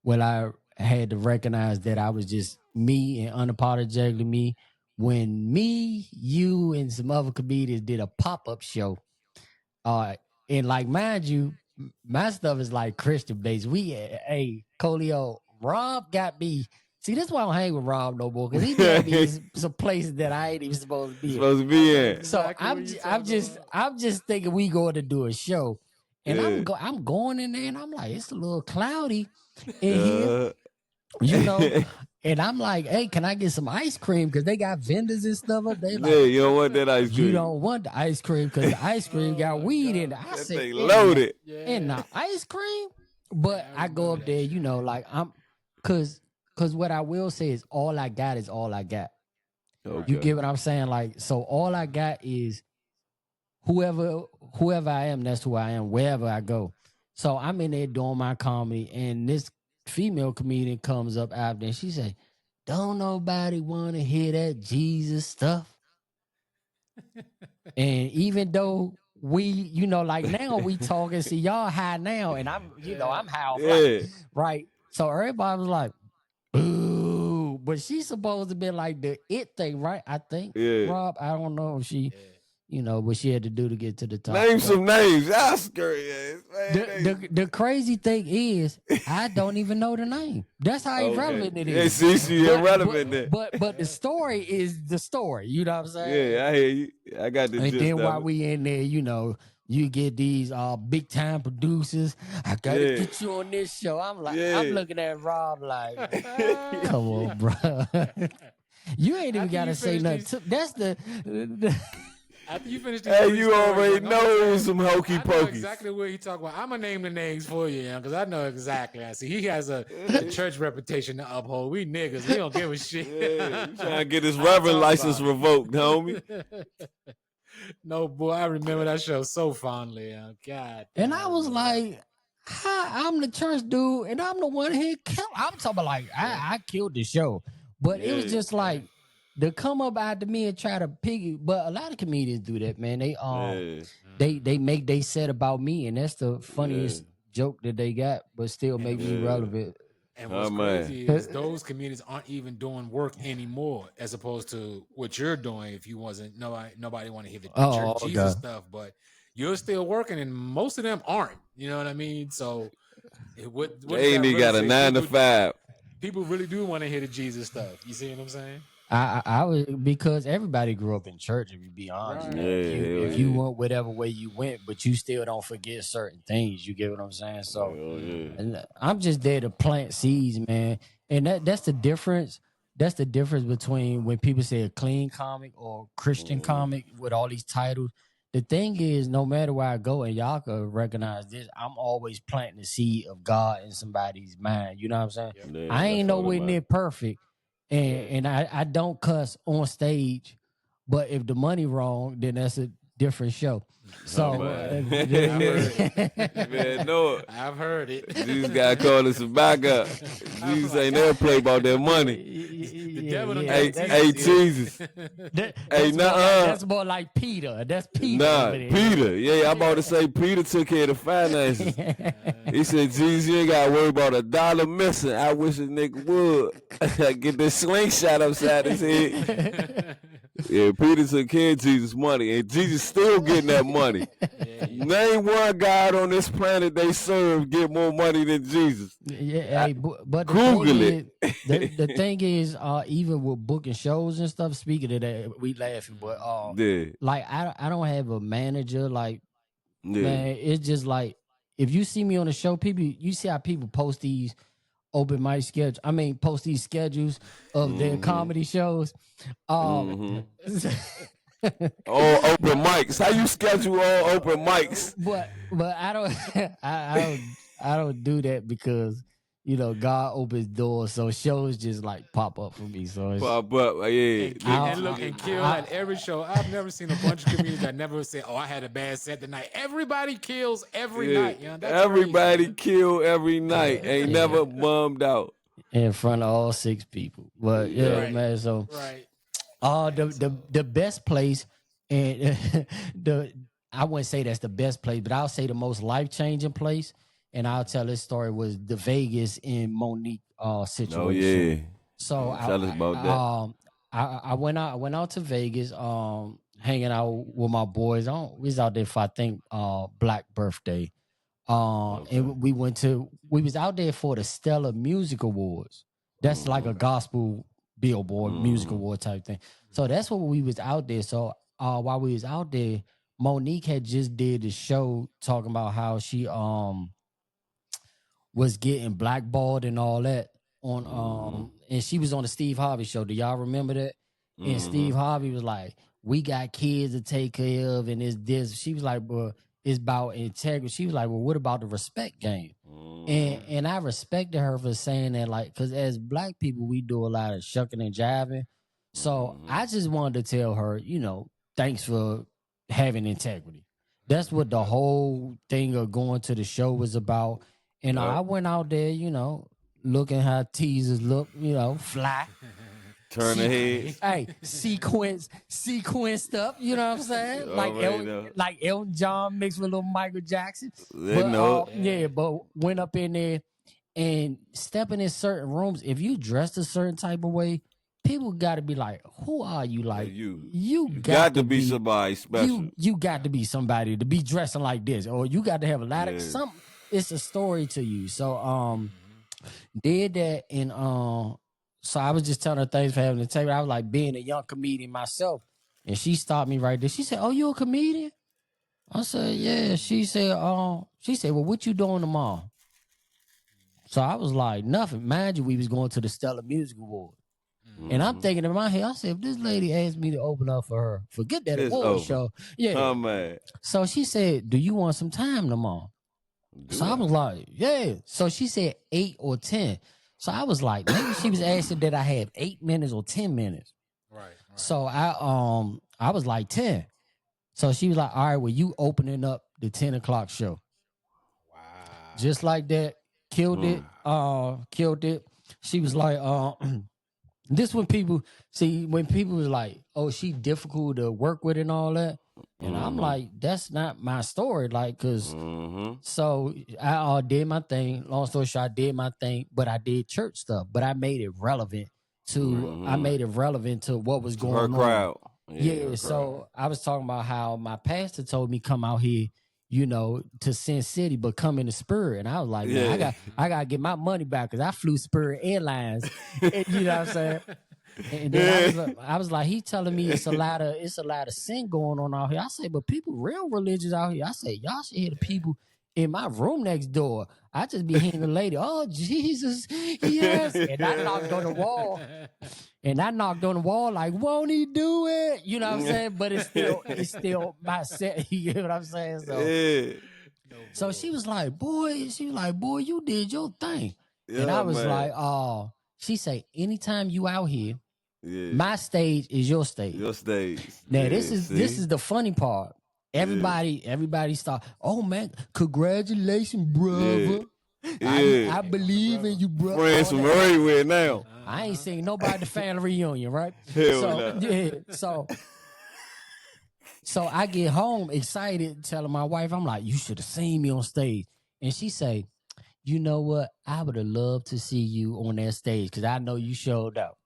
when I had to recognize that I was just me and unapologetically me. When me, you, and some other comedians did a pop-up show, and like, mind you, my stuff is like Christian based. Colio, Rob got me. See, that's why I don't hang with Rob no more, because he got me in some places that I ain't even supposed to be in. So exactly I'm just thinking we going to do a show. And I'm going in there and I'm like, it's a little cloudy in here, and I'm like, hey, can I get some ice cream? Because they got vendors and stuff up there. Like, you don't want that ice cream. You don't want the ice cream because the ice cream got weed in it. I said, they loaded. In the ice cream? But I go up there, like because what I will say is all I got is all I got. Okay. You get what I'm saying? Like, so all I got is whoever I am, that's who I am, wherever I go. So I'm in there doing my comedy, and this female comedian comes up after and she say, don't nobody want to hear that Jesus stuff. And even though we, you know, like now we talking, see y'all high now, and I'm, you know, I'm high off life, right? So everybody was like, boo. But she's supposed to be like the it thing, right? I think, Rob, I don't know if she, you know, what she had to do to get to the top. Name some names. Y'all scary ass. The crazy thing is, I don't even know the name. That's how irrelevant it is. Yeah, see, she irrelevant then. But the story is the story. You know what I'm saying? Yeah, I hear you. I got the And gist then of while it. we in there, you know, you get these big time producers. I gotta get you on this show. I'm like, I'm looking at Rob like, come on, bro. You ain't even gotta say nothing. That's the After you finish Hey, these you stories, already like, know some hokey I know pokey. exactly what he talking about. I'm gonna name the names for you, because I know exactly. I see he has a church reputation to uphold. We niggas, we don't give a shit. Yeah, you trying to get his reverend license revoked, homie. No, boy, I remember that show so fondly. God. And I was like, I'm the church dude, and I'm the one here killed. I'm talking about like I killed the show, but it was just like to come up after me and try to piggy. But a lot of comedians do that, man. They make they set about me, and that's the funniest joke that they got, but still make me relevant. And what's crazy is those comedians aren't even doing work anymore, as opposed to what you're doing. If you wasn't, nobody want to hear the church Jesus stuff, but you're still working, and most of them aren't. You know what I mean? So, what they ain't got a 9 to 5. People really do want to hear the Jesus stuff. You see what I'm saying? I was, because everybody grew up in church. If you be honest, Right. man. If you went whatever way you went, but you still don't forget certain things. You get what I'm saying? So, and I'm just there to plant seeds, man. And that's the difference. That's the difference between when people say a clean comic or Christian comic with all these titles. The thing is, no matter where I go, and y'all can recognize this, I'm always planting the seed of God in somebody's mind. You know what I'm saying? Yeah, I ain't nowhere near perfect. And I don't cuss on stage, but if the money wrong, then that's a different show. So, man, know it. I've heard it. These guys call us a backup. These ain't never play about their money. Hey, Jesus. That's more like Peter. That's Peter. Nah, Peter. Yeah, I'm about to say Peter took care of the finances. He said, Jesus, you ain't got to worry about $1 missing. I wish a nigga would. Get this slingshot upside his head. Yeah, Peter took care of Jesus' money, and Jesus still getting that money. Name one God on this planet they serve get more money than Jesus. Yeah, but Google it. The thing is, even with booking shows and stuff. Speaking of that, we laughing, but like I don't have a manager. Like, man, it's just like if you see me on the show, people, you see how people post these open mic schedule. I mean, post these schedules of their comedy shows. All open mics. How you schedule all open mics? But I don't I don't do that because, you know, God opens doors, so shows just like pop up for me. So it's, pop up, yeah. And look, and kill at every show. I've never seen a bunch of comedians that never say, "Oh, I had a bad set tonight." Everybody kills every night. You know, that's everybody crazy. Kill every night. Ain't never bummed out in front of all 6 people. But man. So the best place, and I wouldn't say that's the best place, but I'll say the most life-changing place, and I'll tell this story, was the Vegas and Monique situation. Oh yeah. So tell us about that. I went out to Vegas, hanging out with my boys. We was out there for, I think, Black Birthday. And we was out there for the Stellar Music Awards. That's like a gospel Billboard music award type thing. So that's what we was out there. So while we was out there, Monique had just did the show talking about how she was getting blackballed and all that on and she was on the Steve Harvey show. Do y'all remember that? And Steve Harvey was like, "We got kids to take care of, and it's this." She was like, "Well, it's about integrity." She was like, "Well, what about the respect game?" And I respected her for saying that, like, because as Black people, we do a lot of shucking and jiving. So I just wanted to tell her, you know, thanks for having integrity. That's what the whole thing of going to the show was about. And I went out there, you know, looking how teasers look, you know, fly. Turn the heads. Hey, sequence stuff. You know what I'm saying? Like Elton John mixed with little Michael Jackson. They know. But went up in there and stepping in certain rooms. If you dressed a certain type of way, people got to be like, "Who are you?" Like you got to be somebody special. You got to be somebody to be dressing like this, or you got to have a lot of something. It's a story to you. So did that and so I was just telling her things for having to tell her. I was like being a young comedian myself, and she stopped me right there. She said, "Oh, you a comedian?" I said, "Yeah." She said, "Well, what you doing tomorrow?" So I was like, "Nothing." Mind you, we was going to the Stellar Music Award. And I'm thinking in my head, I said, if this lady asked me to open up for her, forget that award show. Yeah. Oh, man. So she said, "Do you want some time tomorrow?" I was like, "Yeah." So she said 8 or 10. So I was like, maybe she was asking that I have 8 minutes or 10 minutes. Right. So I was like 10. So she was like, "All right, well, you opening up the 10 o'clock show." Wow. Just like that. Killed it. Killed it. She was like, this when people was like, "Oh, she difficult to work with and all that." And I'm like, that's not my story. Like, cause so I did my thing. Long story short, I did my thing, but I did church stuff. But I made it relevant to what was going on. Her crowd. Yeah. So I was talking about how my pastor told me come out here, to Sin City, but come in the Spirit. And I was like, man, I gotta get my money back because I flew Spirit Airlines. And, you know what I'm saying? And then I was like, he telling me it's a lot of sin going on out here. I say, but people real religious out here. I say, y'all should hear the people in my room next door. I just be hearing the lady, "Oh, Jesus, yes." And I knocked on the wall like, "Won't he do it?" You know what I'm saying? But it's still my set. You know what I'm saying? So she was like, boy, you did your thing. Yeah, and I was like, "Oh." She say, "Anytime you out here, my stage is your stage." Your stage. Now this is the funny part. Everybody start, "Oh man, congratulations, brother. I believe in you, brother." Friends from everywhere now. I ain't seen nobody at the family reunion, right? So I get home excited, telling my wife, I'm like, "You should have seen me on stage." And she say, "You know what? I would have loved to see you on that stage because I know you showed up."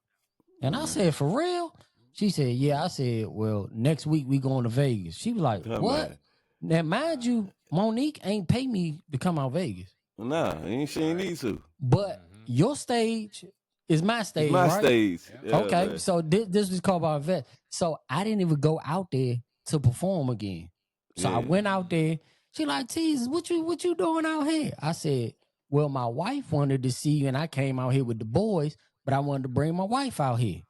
And I said, "For real?" She said, "Yeah." I said, "Well, next week we going to Vegas." She was like, "What?" Now, mind you, Monique ain't pay me to come out Vegas. Nah, she ain't need to. But your stage is my stage, my right? Stage. Yeah, okay, man. So this was called by vet. So I didn't even go out there to perform again. So I went out there. She like, "Teezus, what you doing out here?" I said, "Well, my wife wanted to see you, and I came out here with the boys, but I wanted to bring my wife out here."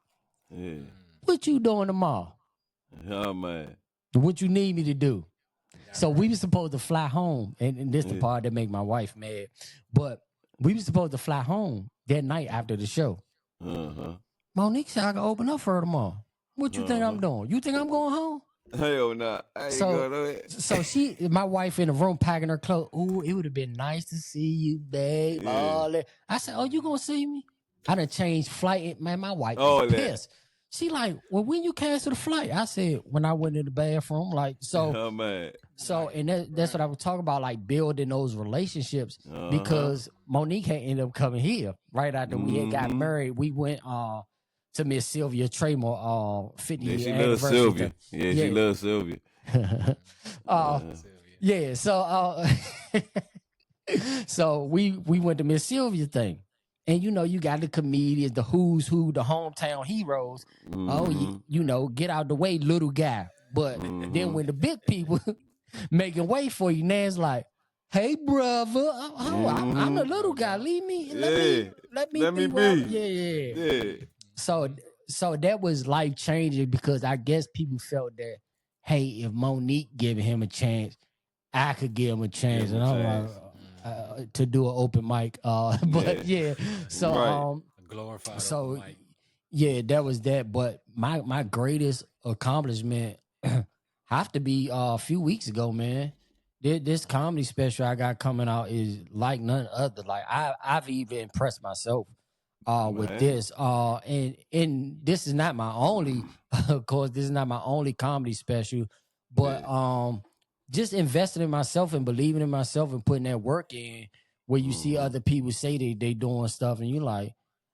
Yeah. "What you doing tomorrow?" Oh, man. "What you need me to do?" So we were supposed to fly home, and this the part that make my wife mad. But we were supposed to fly home that night after the show. Monique said I can open up for her tomorrow. "What you think I'm doing? You think I'm going home?" Hell nah. So my wife in the room packing her clothes. "Ooh, it would have been nice to see you, babe." Yeah. All that. I said, "Oh, you gonna see me?" I done changed flight. Man, my wife All is that. pissed. She like, "Well, when you cancel the flight?" I said, "When I went in the bathroom." Like, so. Oh, man. So, and that's what I was talking about, like building those relationships, because Monique had ended up coming here right after we had got married. We went to Miss Sylvia Traymore 50 year she anniversary. loves Sylvia. Yeah, she loves Sylvia. Yeah, so so we went to Miss Sylvia thing. And you got the comedians, the who's who, the hometown heroes. Oh, get out the way, little guy. But then when the big people making way for you, now it's like, "Hey, brother, I'm the little guy. Leave me. Let me be. Yeah. So that was life changing, because I guess people felt that, hey, if Monique giving him a chance, I could give him a chance. And I'm like, to do an open mic. But so glorified. So that was that. But my greatest accomplishment have to be a few weeks ago, man. This comedy special I got coming out is like none other. Like I've even impressed myself with Man. this. And this is not my only, of course, this is not my only comedy special, but just investing in myself and believing in myself and putting that work in where you see other people say they doing stuff and you like,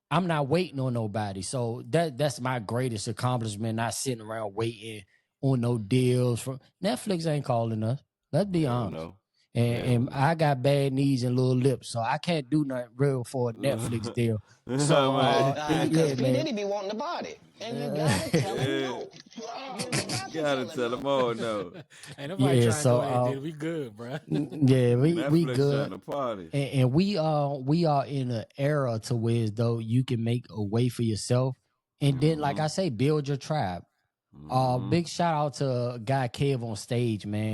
I'm not waiting on nobody. So that's my greatest accomplishment, not sitting around waiting on no deals from Netflix ain't calling us. Let's be Hell honest. no. And I got bad knees and little lips, so I can't do nothing real for a Netflix deal. So Man. yeah, Because P. man. Diddy be wanting the body. And you gotta tell him Yeah. no. You Gotta tell them all no. Ain't nobody Yeah, trying to do so anything. We good, bro. yeah, we Netflix good. trying to party. And we are in an era to where as though you can make a way for yourself, and then like I say, build your tribe. Big shout out to Guy Kev on stage, man.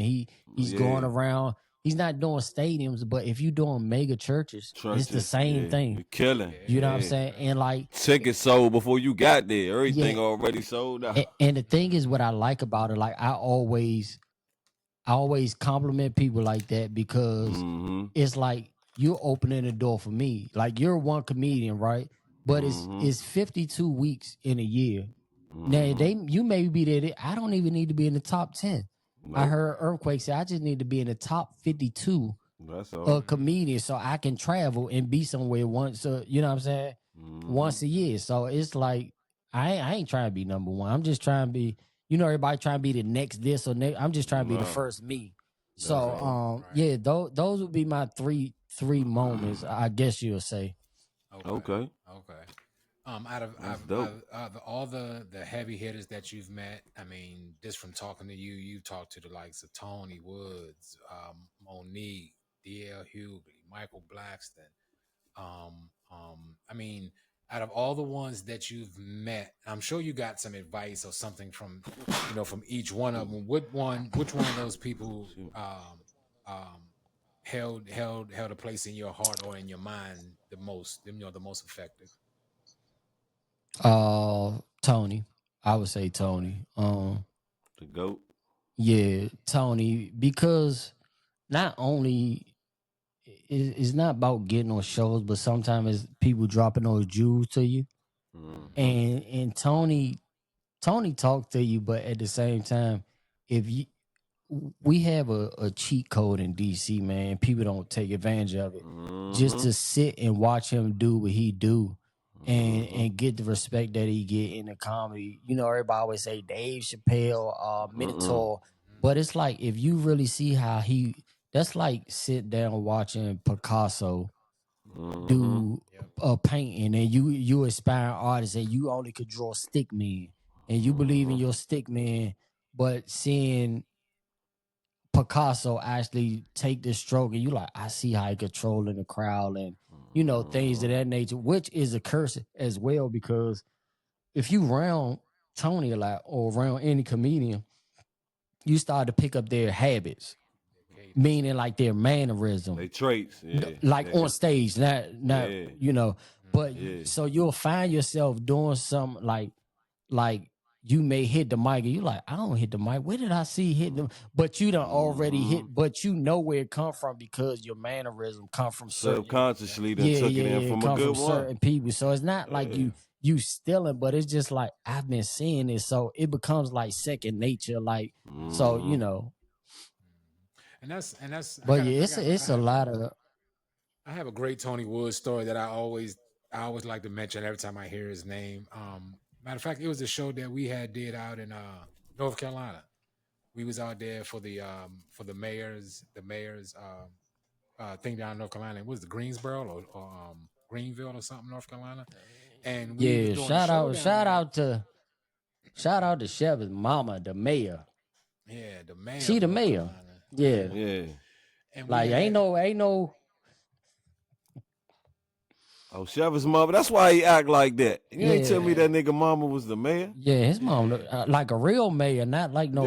He's going around. He's not doing stadiums, but if you doing mega churches, it's the same thing. You're killing. You know what I'm saying? And like Tickets sold before you got there. Everything Yeah. already sold out. and the thing is, what I like about it, like I always compliment people like that because it's like you're opening the door for me. Like you're one comedian, right? But it's 52 weeks in a year. Now you may be there. I don't even need to be in the top 10. I heard Earthquake say I just need to be in the top 52 That's all. comedians so I can travel and be somewhere once. You know what I'm saying? Once a year. So it's like I ain't trying to be number one. I'm just trying to be. You know, everybody trying to be the next this or next. I'm just trying to be the first me. So yeah, those would be my three moments. I guess you'll say. Okay. Out of all the heavy hitters that you've met, I mean, just from talking to you, you've talked to the likes of Tony Woods, Monique, D.L. Hughley, Michael Blackston. I mean, out of all the ones that you've met, I'm sure you got some advice or something from each one of them. Which one of those people held a place in your heart or in your mind the most? The most effective. Tony. I would say Tony. The GOAT. Yeah, Tony, because not only it's not about getting on shows, but sometimes it's people dropping those jewels to you. And Tony talked to you, but at the same time, if you we have a cheat code in DC, man. People don't take advantage of it. Just to sit and watch him do what he do and get the respect that he get in the comedy. You know, everybody always say Dave Chappelle, mentor. But it's like if you really see how that's like sit down watching Picasso do a painting and you aspire artist and you only could draw stick men and you believe in your stick man, but seeing Picasso actually take this stroke and you like, I see how he controlling the crowd and things of that nature, which is a curse as well, because if you round Tony a lot or around any comedian, you start to pick up their habits, meaning like their mannerism, they traits, like on stage, not but so you'll find yourself doing something like you may hit the mic and you're like, I don't hit the mic. Where did I see hit them? But you done already hit, but you know where it come from because your mannerism come from subconsciously took it in from a good one. Certain people. So it's not like you stealing, but it's just like I've been seeing it. So it becomes like second nature. Like so, And that's but it's a lot of I have a great Tony Wood story that I always like to mention every time I hear his name. Matter of fact, it was a show that we did out in North Carolina. We was out there for the mayor's thing down in North Carolina. Was the Greensboro or Greenville or something, North Carolina? And we was doing shout out to Chevy's mama, the mayor. Yeah, the mayor. She the mayor. Yeah. And like ain't no. Oh, Chevy's mama. That's why he act like that. You ain't tell me that nigga mama was the mayor. Yeah, his mom like a real mayor, not like no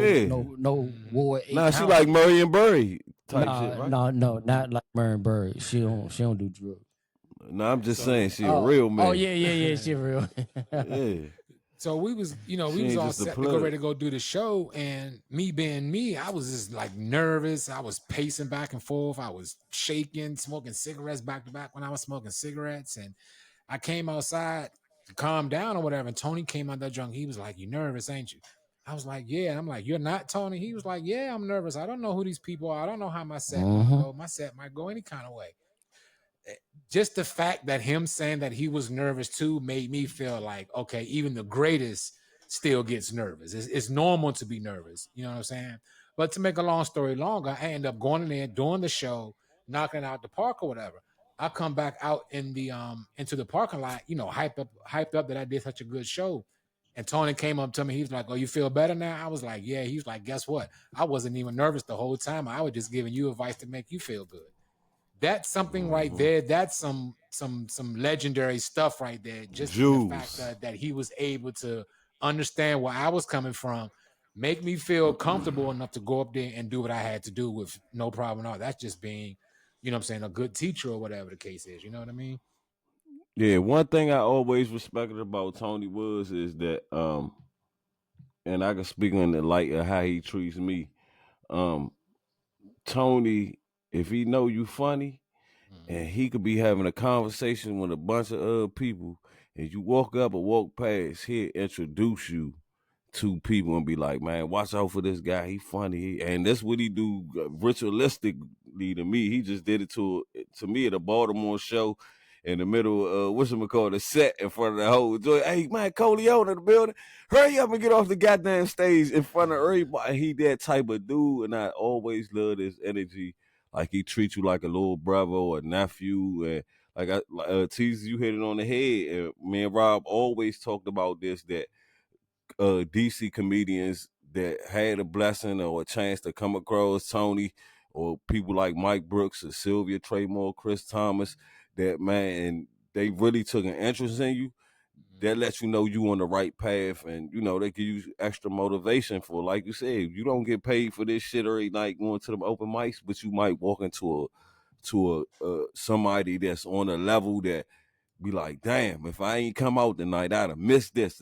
Ward 8. Nah, she like Murray and Burry type shit, right? No, not like Murray and Burry. She don't do drugs. No, I'm just saying she a real mayor. Oh yeah, she real. Yeah. So we was all set to go ready to go do the show, and me being me, I was just like nervous. I was pacing back and forth. I was shaking, smoking cigarettes back to back when I was smoking cigarettes, and I came outside to calm down or whatever, and Tony came out that drunk. He was like, "You nervous, ain't you?" I was like, "Yeah." And I'm like, "You're not, Tony?" He was like, "Yeah, I'm nervous. I don't know who these people are. I don't know how my set gonna go. My set might go any kind of way." Just the fact that him saying that he was nervous too made me feel like, okay, even the greatest still gets nervous. It's normal to be nervous. You know what I'm saying? But to make a long story longer, I end up going in there, doing the show, knocking out the park or whatever. I come back out in the into the parking lot, you know, hyped up that I did such a good show. And Tony came up to me. He was like, "Oh, you feel better now?" I was like, "Yeah." He was like, "Guess what? I wasn't even nervous the whole time. I was just giving you advice to make you feel good." That's something right there. That's some legendary stuff right there. Just in the fact that he was able to understand where I was coming from, make me feel comfortable enough to go up there and do what I had to do with no problem at all. That's just being, you know what I'm saying, a good teacher or whatever the case is. You know what I mean? Yeah, one thing I always respected about Tony Woods is that, and I can speak on the light of how he treats me. Tony, if he know you funny, and he could be having a conversation with a bunch of other people, and you walk up or walk past, he'll introduce you to people and be like, "Man, watch out for this guy. He funny." And that's what he do ritualistically to me. He just did it to me at a Baltimore show in the middle of the set in front of the whole joint. "Hey, man, Coleone in the building. Hurry up and get off the goddamn stage in front of everybody." He that type of dude, and I always loved his energy. Like, he treats you like a little brother or a nephew. And Teezus, you hit it on the head. And me and Rob always talked about this, that DC comedians that had a blessing or a chance to come across Tony, or people like Mike Brooks or Sylvia Traymore, Chris Thomas, that, man, and they really took an interest in you, that lets you know you on the right path, and you know they give you extra motivation for, like you said, you don't get paid for this shit every night going to them open mics, but you might walk into a somebody that's on a level that be like, "Damn, if I ain't come out tonight, I'd have missed this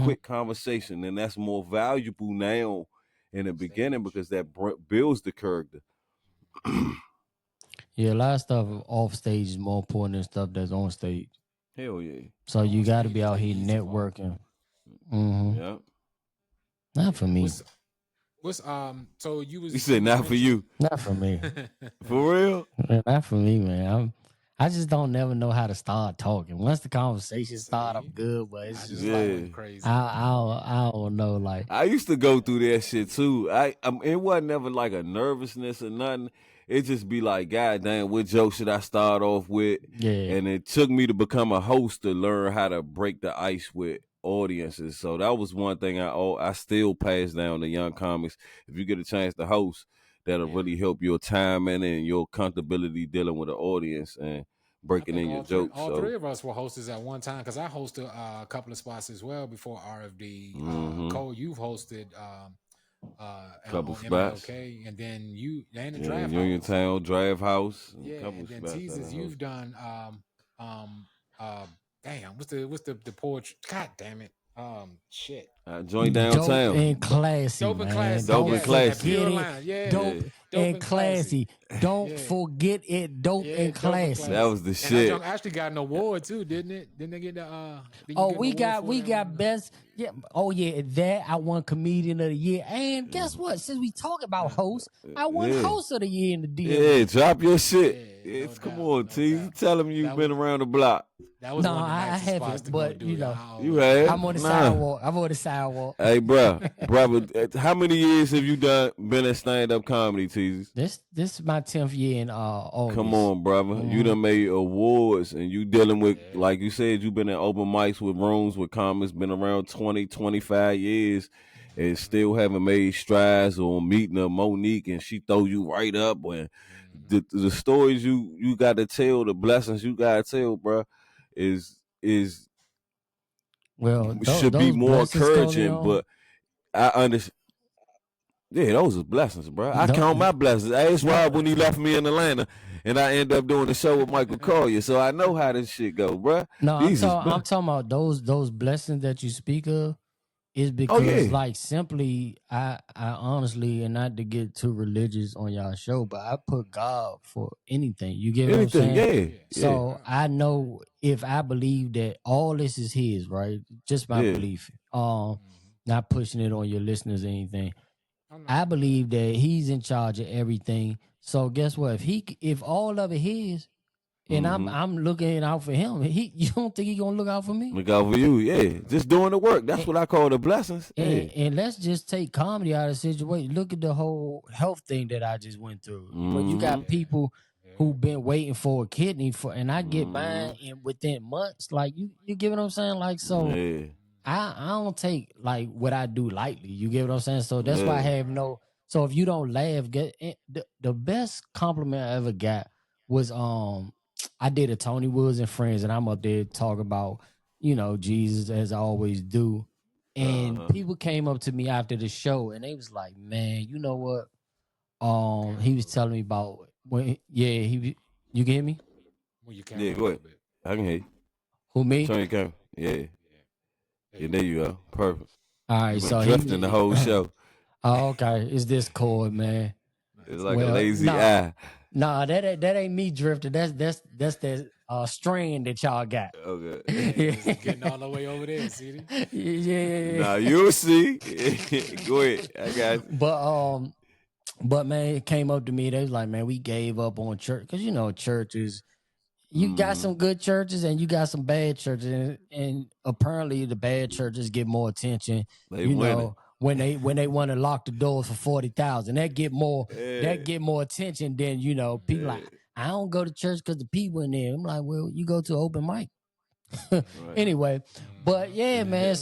quick conversation," and that's more valuable now in the beginning because that builds the character. Yeah, a lot of stuff off stage is more important than stuff that's on stage. Hell yeah. So you got to be out here networking. Yeah. Not for me. So you said not for you. Not for me. For real? Not for me, man. I just don't never know how to start talking. Once the conversation start, I'm good, but it's just like crazy. I don't know. Like, I used to go through that shit too. It wasn't never like a nervousness or nothing. It just be like, God damn, what joke should I start off with? Yeah. And it took me to become a host to learn how to break the ice with audiences. So that was one thing I still pass down to young comics. If you get a chance to host, that'll really help your timing and your comfortability dealing with the audience and breaking in your jokes. All three of us were hosters at one time, because I hosted a couple of spots as well before RFD. Cole, you've hosted couple spots, and then you and the Draft Uniontown Draft House, and then Teezus, you've done damn, what's the poetry? God damn it. Shit. Joint downtown. Dope and classy. Dope and classy. Dope and classy. Dope and classy. Don't forget it. Dope and classy. That was the shit. And actually got an award too, didn't it? Didn't they get the we got best. Yeah. Oh yeah, that I won comedian of the year. And guess what? Since we talk about hosts, I won host of the year in the deal. Yeah, drop your shit. Come on, T. Tell them you've been around the block. That was I haven't, but you know, you have. I'm on the sidewalk. I'm on the sidewalk. Hey, brother, how many years have you been in stand-up comedy, Teezus? This is my 10th year in August. Come on, brother. You done made awards, and you dealing with, like you said, you been in open mics with rooms with comics, been around 20, 25 years, and still haven't made strides on meeting a Monique, and she throw you right up. When the stories you got to tell, the blessings you got to tell, bro, is well, should be more encouraging, but I understand. Yeah, those are blessings, bro. I count my blessings. I asked Rob when he left me in Atlanta, and I end up doing the show with Michael Collier, so I know how this shit go, bro. No, I'm talking about those blessings that you speak of. is because like simply I honestly, and not to get too religious on y'all show, but I put God for anything. You get what I'm saying? Yeah. So I know if I believe that all this is his, right? Just my belief. Not pushing it on your listeners or anything. I believe that he's in charge of everything. So guess what? If all of it his, and I'm looking out for him, you don't think he gonna look out for me? Look out for you, yeah. Just doing the work. That's what I call the blessings. And let's just take comedy out of the situation. Look at the whole health thing that I just went through. When you got people who've been waiting for a kidney and I get mine within months. Like you get what I'm saying? Like so. Yeah. I don't take like what I do lightly. You get what I'm saying? So that's why I have no. So if you don't laugh, the best compliment I ever got was I did a Tony Woods and Friends, and I'm up there talking about Jesus as I always do, and people came up to me after the show and they was like, "Man, you know what?" He was telling me about when you can hear me? Well, you can go ahead. I can hear you. Who, me? Turn your camera. Yeah. Yeah, there you go. Perfect. All right, so drifting the whole show. Oh, okay. It's this cord, man. It's like a lazy eye. Nah, that ain't me drifting. That's that strand that y'all got. Okay. It's getting all the way over there, see? Yeah. Nah, you'll see. Go ahead. I got you. But man, it came up to me. They was like, "Man, we gave up on church because churches." You got some good churches and you got some bad churches, and apparently the bad churches get more attention. When they want to lock the doors for 40,000, that get more attention than people like, I don't go to church because the people in there. I'm like, well, you go to open mic anyway. But yeah, man.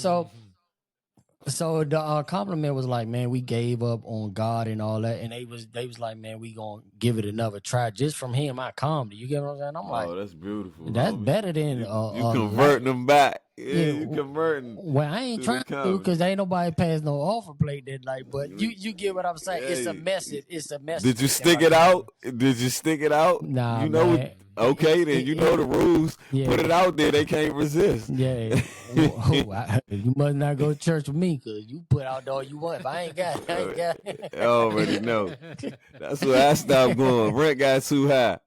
So the compliment was like, man, we gave up on God and all that, and they was like, man, we gonna give it another try just from hearing my comedy. You get what I'm saying? I'm like, that's beautiful. That's better than you converting them back. Yeah, you converting. Well, I ain't trying to because ain't nobody pass no offer plate that night. But you get what I'm saying? It's a message. It's a message. Did you stick it out? Nah, man. Okay, then you know the rules. Yeah. Put it out there. They can't resist. Yeah. You must not go to church with me because you put out all you want. If I ain't got it, I ain't got it. I already know. That's where I stopped going. Rent got too high.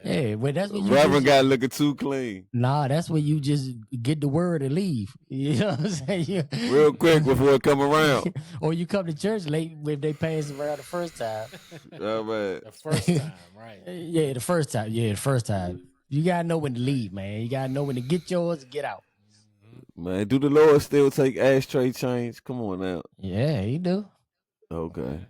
Yeah, but that's what you Reverend got looking too clean. Nah, that's where you just get the word and leave. You know what I'm saying? Real quick before it come around. Or you come to church late if they pass around the first time. Oh, man. The first time, right? Yeah, the first time. You gotta know when to leave, man. You gotta know when to get yours and get out. Man, do the Lord still take ashtray change? Come on now. Yeah, he do. Okay.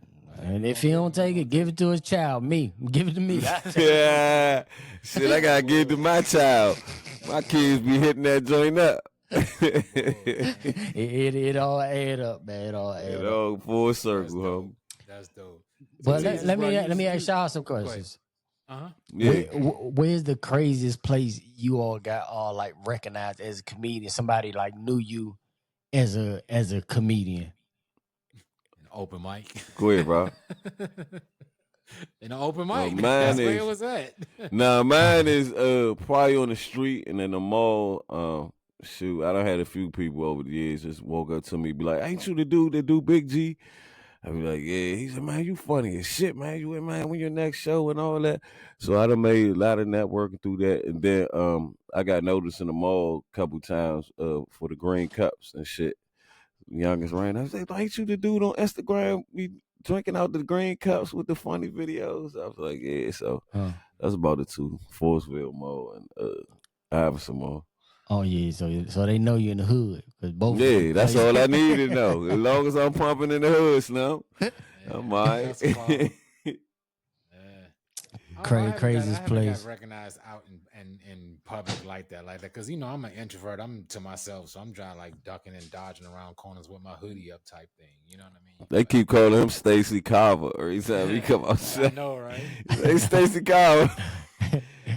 And if he don't take it, give it to his child. Me. Give it to me. Yeah. Shit, I gotta give it to my child. My kids be hitting that joint up. it all add up, man. It all add up. All full circle, homie. That's dope. But let me ask y'all some questions. Yeah. Where's the craziest place you all got all like recognized as a comedian? Somebody like knew you as a comedian. Open mic. Go ahead, bro. In an open mic. That's where it was at. Mine is probably on the street and in the mall. Shoot, I done had a few people over the years just walk up to me, be like, "Ain't you the dude that do Big G?" I be like, "Yeah." He said, "Man, you funny as shit, man. You in, man, when your next show and all that." So I done made a lot of networking through that, and then I got noticed in the mall a couple times for the green cups and shit. Youngest ran. I was like, "Ain't you the dude on Instagram? We drinking out the green cups with the funny videos?" I was like, "Yeah." So that's about the two: Forestville Mall and Iverson Mall. Oh yeah, so they know you in the hood because both. Yeah, that's all I need to know. As long as I'm pumping in the hood, Snow, I'm all right. Craziest place. I got recognized out in public like that, because I'm an introvert. I'm to myself, so I'm trying like ducking and dodging around corners with my hoodie up type thing. You know what I mean? They keep calling him Stacy Carver every time he come outside. I know, right? Hey, Stacy Carver.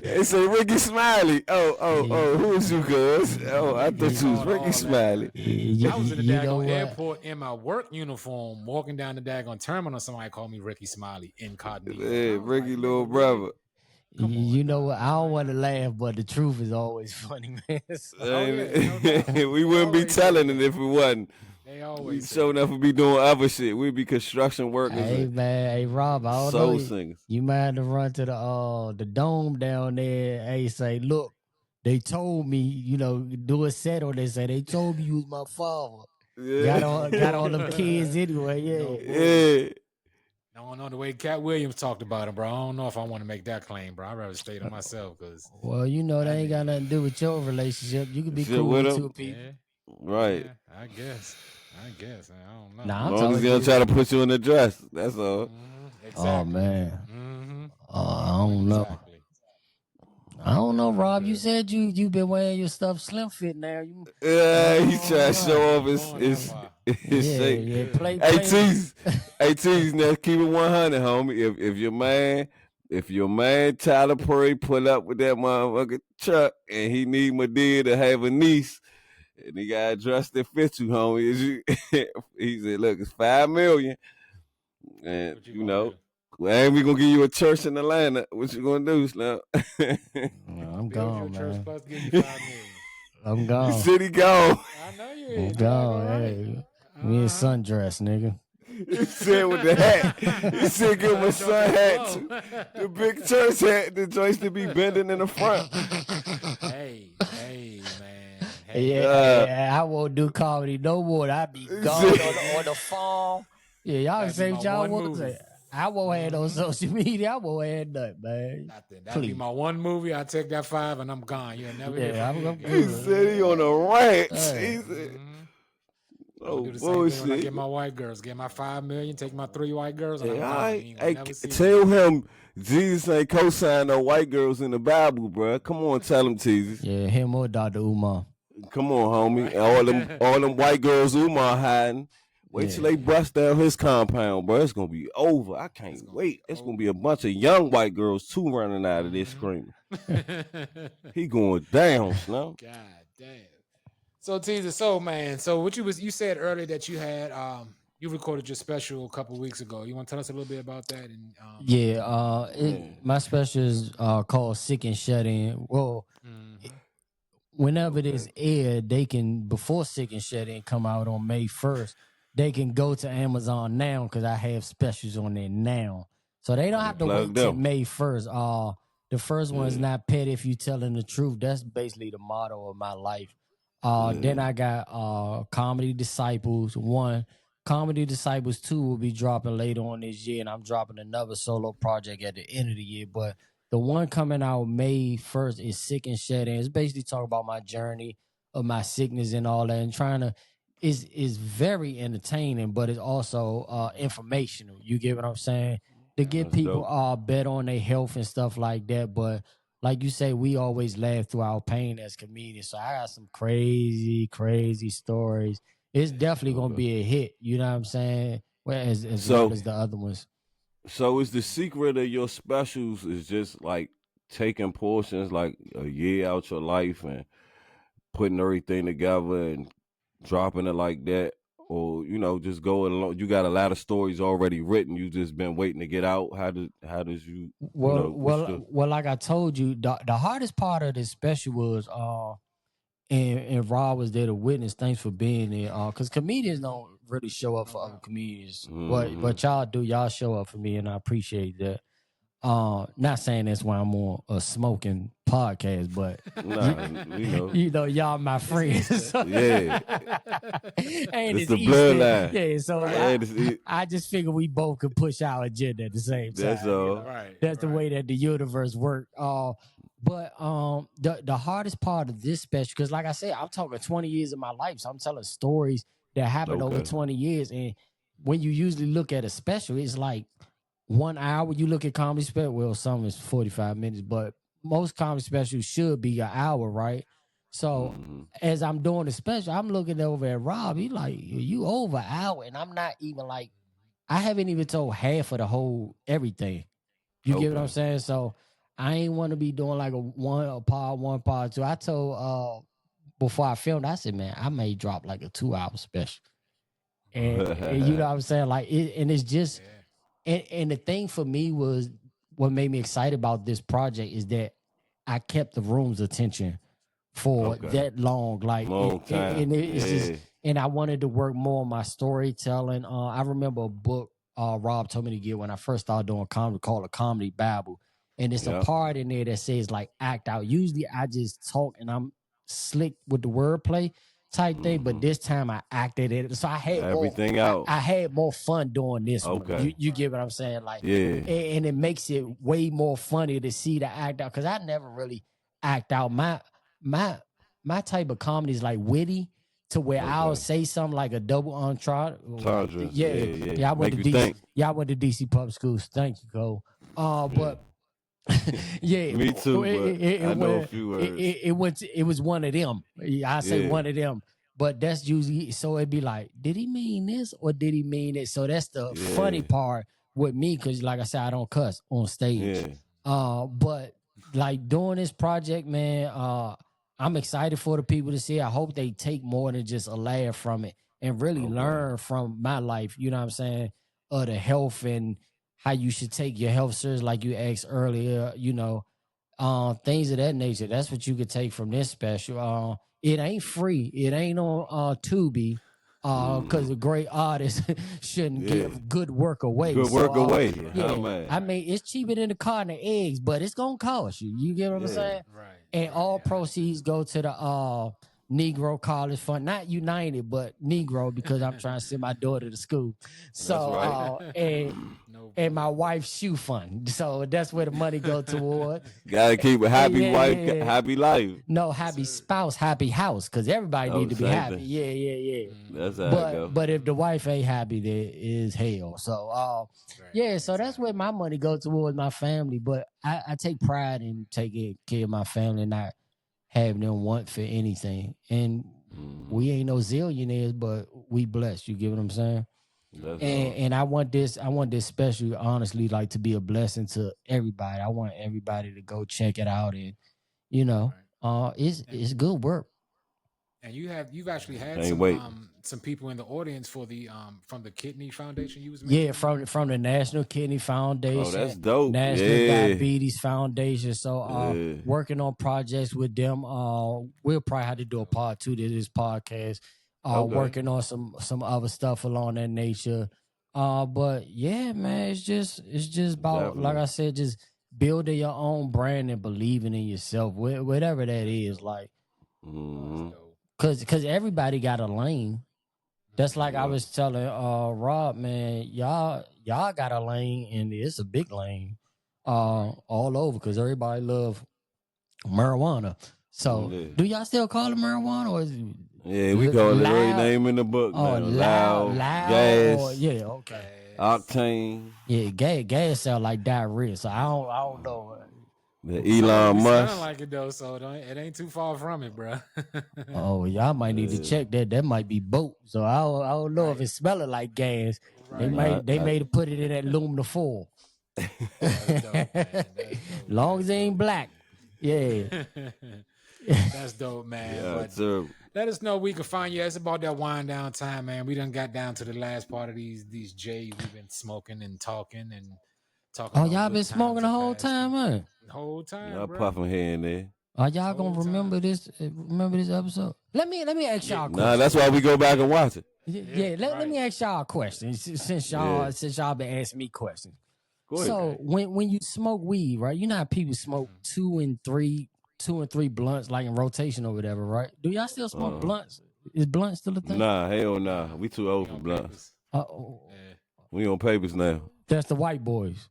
They say Ricky Smiley. Oh, who is you, cuz? Oh, I thought you was Ricky Smiley. I was in the daggone airport in my work uniform, walking down the daggone terminal. Somebody called me Ricky Smiley incognito. Hey, Ricky, like, little brother. You know what? I don't want to laugh, but the truth is always funny, man. We wouldn't be telling it if it wasn't. We always so said enough be doing other shit. We be construction workers Hey and man, hey Rob, I don't know. soul singers. You might have to run to the dome down there. Hey, say, look, they told me, do a set on this. Say they told me you was my father. Yeah. Got all them kids anyway. Yeah. No bull. Yeah. I don't know the way Cat Williams talked about him, bro. I don't know if I want to make that claim, bro. I'd rather stay to myself because Well, they ain't got nothing to do with your relationship. You could be Shit cool with with him. two people. yeah, Right. yeah, I guess. I don't know. Nah, As I'm long as talking they to don't try you. to put you in the dress. That's all. Exactly. Oh man, Mm-hmm. I don't know. Exactly. I don't know, Rob. You Good. said you been wearing your stuff slim fit now. You Yeah, he's trying to show off Going that his far. his yeah, shape. yeah. Play. Hey Tease, now keep it 100, homie. If your man Tyler Perry pull up with that motherfucking truck and he need Madea to have a niece and he got a dress that fits you, homie, he said, look, it's $5 million, and What you gonna do? well, ain't we gonna give you a church in Atlanta? What you gonna do, Slim? I'm Build you a gone, church man. plus give you $5 million. I'm You gone. said he gone. I know you I'm ain't gone. right. Hey, we in sundress, nigga. He said with the hat. He said give him a sun hat too. The big church hat, the joints to be bending in the front. Hey, man. Hey. Yeah, I won't do comedy no more. I be gone on the farm. Yeah, y'all can That'd be say my what y'all one want to movie. say. I won't have no social media. I won't have nothing, man. Nothing. That'd be my one movie. I take that 5 and I'm gone. You'll never hear Yeah, from me I'm again. He good. said he on a ranch. Hey. He said, I'm gonna oh do the same thing when I bullshit. get my white girls. Get my $5 million, take my 3 white girls, and I'm Hey, gone. all right. You ain't gonna Hey, never see me. tell him Jesus ain't co-signed no white girls in the Bible, bro. Come on, tell him, Teezus. Yeah, him or Dr. Umar. Come on, homie. Right. All them white girls Umar hiding. Wait till Yeah. they bust down his compound, bro. It's gonna be over. I can't wait. It's gonna be a bunch of young white girls too running out of this screaming. He going down, Slim. God damn. So Teezus, man. So what you said earlier that you had you recorded your special a couple weeks ago. You want to tell us a little bit about that? And My special is called Sick and Shut In. Well, whenever it is aired, they can, before Sick and Shut In come out on May 1st, they can go to Amazon now because I have specials on there now. So they don't have to wait till May 1st. The first one is Not Petty If You Telling the Truth. That's basically the motto of my life. Then I got Comedy Disciples 1. Comedy Disciples 2 will be dropping later on this year, and I'm dropping another solo project at the end of the year. But the one coming out May 1st is Sick and Shed In. It's basically talking about my journey of my sickness and all that, and trying to is very entertaining, but it's also informational. You get what I'm saying? To get people better on their health and stuff like that. But like you say, we always laugh through our pain as comedians. So I got some crazy, crazy stories. It's definitely gonna be a hit. You know what I'm saying? As well as the other ones. So is the secret of your specials is just like taking portions like a year out your life and putting everything together and dropping it like that, or just going along? You got a lot of stories already written. You just been waiting to get out. How does you? Well, like I told you, the hardest part of this special was and Rob was there to witness. Thanks for being there. Because comedians don't really show up for other comedians, but y'all do. Y'all show up for me, and I appreciate that. Not saying that's why I'm on a smoking podcast, but y'all my friends. Yeah, and it's the bloodline. Yeah, so I just figure we both could push our agenda at the same time. That's all. Right. That's the way that the universe works. But the hardest part of this special, because like I said, I'm talking 20 years of my life, so I'm telling stories that happened over 20 years. And when you usually look at a special, it's like 1 hour. You look at comedy special, well, some is 45 minutes, but most comedy specials should be an hour, right? So as I'm doing the special, I'm looking over at Rob. He like, you over an hour, and I'm not even like, I haven't even told half of the whole everything. You get what I'm saying? So I ain't want to be doing like a part one, part two. I told before I filmed, I said, man, I may drop like a 2-hour special. And you know what I'm saying? Like and it's just and the thing for me was what made me excited about this project is that I kept the room's attention for that long. Like, long time. And it's just, and I wanted to work more on my storytelling. I remember a book Rob told me to get when I first started doing comedy called A Comedy Bible. And it's a part in there that says like act out. Usually I just talk and I'm slick with the wordplay type thing, but this time I acted it. So I had everything out. I had more fun doing this one. You get what I'm saying? Like, and it makes it way more funny to see the act out, because I never really act out. My type of comedy is like witty, to where I'll say something like a double entendre. Yeah. I went to DC. Yeah, I went to DC public schools. Thank you, Cole. But me too. I know a few words. It was one of them. I say one of them. But that's usually, so it'd be like, did he mean this or did he mean it? So that's the funny part with me, because like I said, I don't cuss on stage. But like doing this project, man, I'm excited for the people to see. I hope they take more than just a laugh from it and really learn from my life, you know what I'm saying, of the health and how you should take your health serious, like you asked earlier, you know, things of that nature. That's what you could take from this special. It ain't free. It ain't on Tubi, because a great artist shouldn't give good work away. Away. I mean, it's cheaper than a carton of eggs, but it's gonna cost you. You get what I'm saying? Right. And all proceeds go to the Negro College Fund, not United, but Negro, because I'm trying to send my daughter to school. So and my wife's shoe fund. So that's where the money go toward. Gotta keep a happy wife, happy life. No, happy spouse, happy house, because everybody need to be happy. Yeah. That's how it go. But if the wife ain't happy, there is hell. So so that's where my money goes towards my family. But I take pride in taking care of my family and not having them want for anything. And we ain't no zillionaires, but we blessed. You get what I'm saying? And I want this special, honestly, like to be a blessing to everybody. I want everybody to go check it out, and you know, it's good work. And you've actually had some people in the audience for the from the Kidney Foundation you was mentioning? Yeah, from the National Kidney Foundation. Oh, that's dope. National Diabetes Foundation. So working on projects with them. We'll probably have to do a part 2 to this podcast. Working on some other stuff along that nature. But yeah, man, it's just about, like I said, just building your own brand and believing in yourself, whatever that is. Like, cause everybody got a lane. That's like I was telling Rob, man, y'all got a lane, and it's a big lane all over, because everybody love marijuana. So do y'all still call it marijuana, or is it, we call it every name in the book now. Loud, gas, okay. Octane. Yeah, gas sound like diarrhea, so I don't know. The Elon Musk. Sound like it though, so it ain't too far from it, bro. Y'all might need to check that. That might be boat. So I don't know if it's smelling like gas. Right. They may have put it in that aluminum foil. Long as it ain't black. Yeah. That's dope, man. Yeah, let us know we can find you. It's about that wind down time, man. We done got down to the last part of these J's. We've been smoking and talking. Oh, y'all been smoking the whole time, man. The whole time, y'all bro. Puffing here and there. Are y'all gonna remember this? Remember this episode? Let me ask y'all a question. Nah, that's why we go back and watch it. Let me ask y'all a question, since y'all been asking me questions. Go ahead. So when you smoke weed, right? You know how people smoke 2 and 3 blunts, like in rotation or whatever, right? Do y'all still smoke blunts? Is blunts still a thing? Nah, hell nah. We too old for blunts. We on papers now. That's the white boys.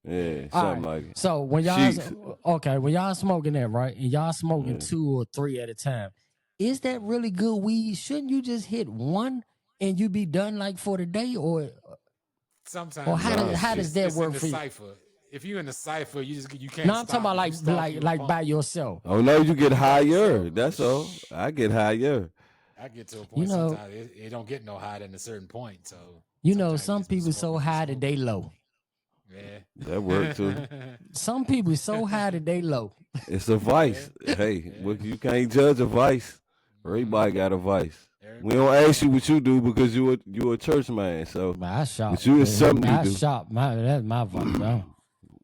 Yeah, something like it. So when y'all smoking that, right, and y'all smoking 2 or 3 at a time, is that really good weed? Shouldn't you just hit one and you be done like for the day, or sometimes? Or how does that work for you? Cipher. If you're in the cipher, you can't. No, I'm talking about like by yourself. Oh no, you get higher. That's all. I get higher. I get to a point sometimes it don't get no higher than a certain point. So some people so high that they low. Yeah, that work too. Some people so high that they low. It's a vice. Hey, you can't judge a vice. Everybody got a vice. We don't ask you what you do because you a church man. So I shop. But you is something you do. I shop. That's my vice.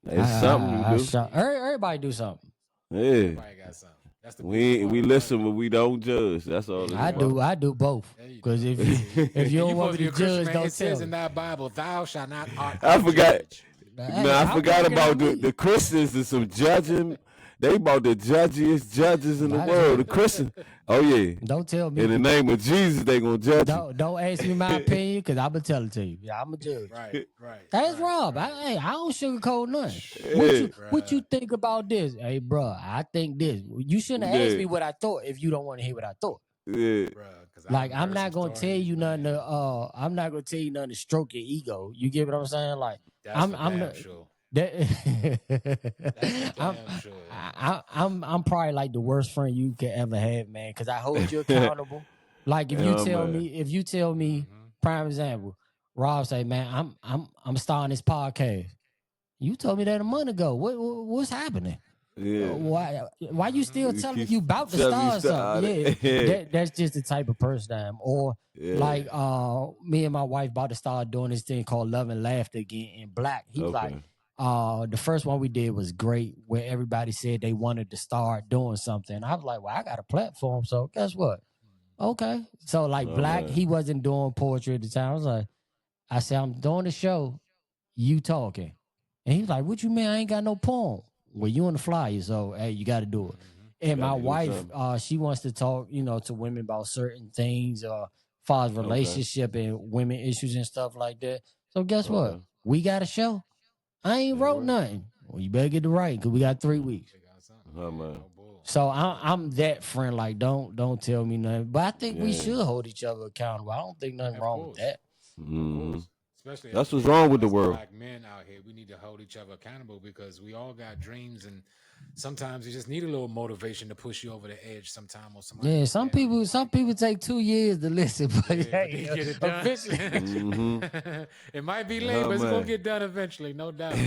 It's something you do. Everybody do something. Yeah. Everybody got something. That's the We listen, but we don't judge. That's all. I do both. Because if you don't want me to judge, don't it says tell in me. that Bible, "Thou shalt not art I forgot. judge." Man, I forgot about the Christians and some judging. They about the judgiest judges in the world. The Christians. Oh yeah. Don't tell me. In the name of Jesus, they gonna judge you. Don't ask me my opinion because I'm gonna tell it to you. Yeah, I'm a judge. Right. That's Rob. Right. I don't sugarcoat nothing. Yeah. What you think about this? Hey, bro, I think this. You shouldn't have asked me what I thought if you don't want to hear what I thought. Yeah. Like I'm not gonna tell you nothing to I'm not gonna tell you nothing to stroke your ego. You get what I'm saying? Like I'm not sure. I'm probably like the worst friend you could ever have, man, because I hold you accountable. Like if you tell me, prime example, Rob say, man, I'm starting this podcast. You told me that a month ago. What's happening? Yeah. Why you still telling me you about to start something? Yeah. That's just the type of person I am. Or like me and my wife about to start doing this thing called Love and Laughter again in Black. He's like, the first one we did was great, where everybody said they wanted to start doing something. I was like, well, I got a platform, so guess what? Okay. So like Black, he wasn't doing poetry at the time. I said, I'm doing the show, you talking. And he's like, what you mean? I ain't got no poem. Well, you on the flyer, so hey, you got to do it. And my wife, she wants to talk, to women about certain things, far as relationship and women issues and stuff like that. So guess what? We got a show. I ain't wrote nothing. Well, you better get to writing because we got 3 weeks. Oh, man. So I'm that friend. Like, don't tell me nothing. But I think we should hold each other accountable. I don't think nothing wrong with that. Mm-hmm. Especially that's what's wrong with the world. Black men out here, we need to hold each other accountable because we all got dreams, and sometimes you just need a little motivation to push you over the edge. Sometime or something. Yeah, some people take 2 years to listen, but hey, get it done. Eventually, it might be late, but it's gonna get done eventually, no doubt.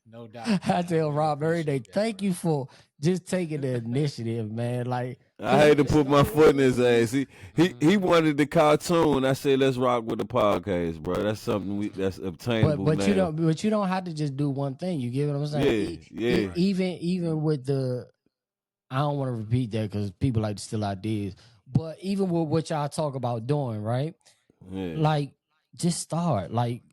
No doubt. I tell Rob every day, thank you for just taking the initiative, man. Like I had to put my foot in his ass. He wanted the cartoon. I said, let's rock with the podcast, bro. That's something that's obtainable. But now. you don't have to just do one thing. You get what I'm saying? Yeah. Even with the, I don't want to repeat that because people like to steal ideas. But even with what y'all talk about doing, right? Yeah. Like, just start. Like,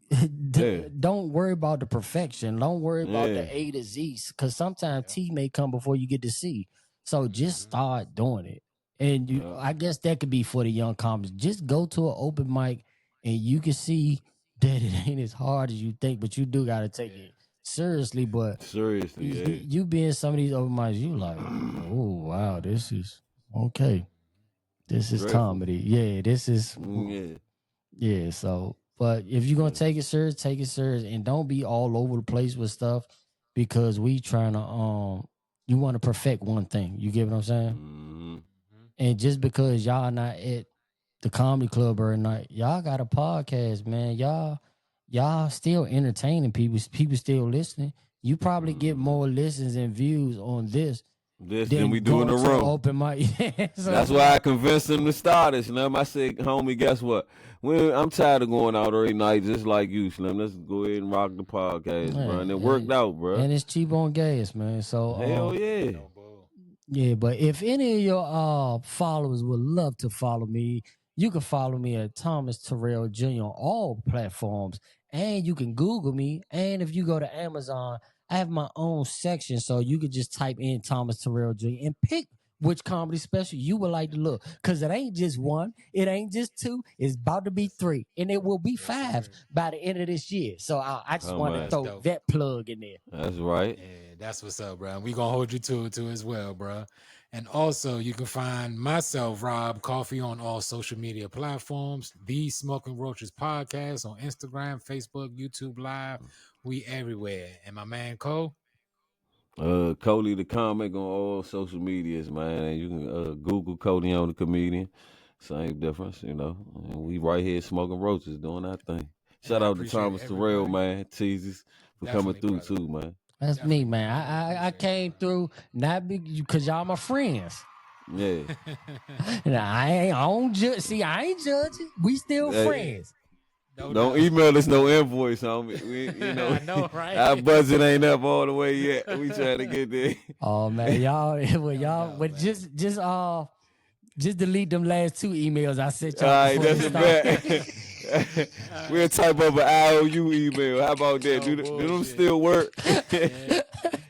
don't worry about the perfection. Don't worry about the A to Z, because sometimes T may come before you get to C. So just start doing it. And I guess that could be for the young comics. Just go to an open mic and you can see that it ain't as hard as you think, but you do got to take it seriously. But you be in some of these open mics, you like, oh, wow, this is okay. This is comedy. Yeah, this is. Yeah, so. But if you're going to take it serious, and don't be all over the place with stuff because we trying to, you want to perfect one thing. You get what I'm saying? Mm-hmm. And just because y'all not at the comedy club every night, y'all got a podcast, man. Y'all still entertaining people. People still listening. You probably get more listens and views on this than we do in the room. Open mic. So, that's why I convinced him to start it, Slim. I said, homie, guess what? I'm tired of going out every night just like you, Slim. Let's go ahead and rock the podcast, bro. And it worked out, bro. And it's cheap on gas, man. So hell yeah. Yeah, but if any of your followers would love to follow me, you can follow me at Thomas Terrell Jr. on all platforms. And you can Google me. And if you go to Amazon, I have my own section, so you could just type in Thomas Terrell Jr. and pick which comedy special you would like to look. Because it ain't just one. It ain't just two. It's about to be 3. And it will be 5 by the end of this year. So I just want to throw that plug in there. That's right. Yeah, that's what's up, bro. We going to hold you to it, too, as well, bro. And also, you can find myself, Rob Coffee, on all social media platforms. The Smoking Roaches Podcast on Instagram, Facebook, YouTube Live. We everywhere. And my man, Cole? Cody the Comic on all social medias, man. And you can Google Cody on the Comedian. Same difference, And we right here Smoking Roaches doing our thing. Shout out to Thomas Terrell, man. Teezus for coming through, too, man. That's me, man. I came through not because y'all my friends. Yeah. I don't judge. See, I ain't judging. We still friends. No Don't doubt. email us no invoice, homie. I know, right? Our budget ain't up all the way yet. We trying to get there. Oh man, y'all, well, y'all, doubt, but man. just delete them last 2 emails I sent All y'all right, before that's this a started. bet. We'll type up an IOU email. How about that? No Do them bullshit. still work? Yeah.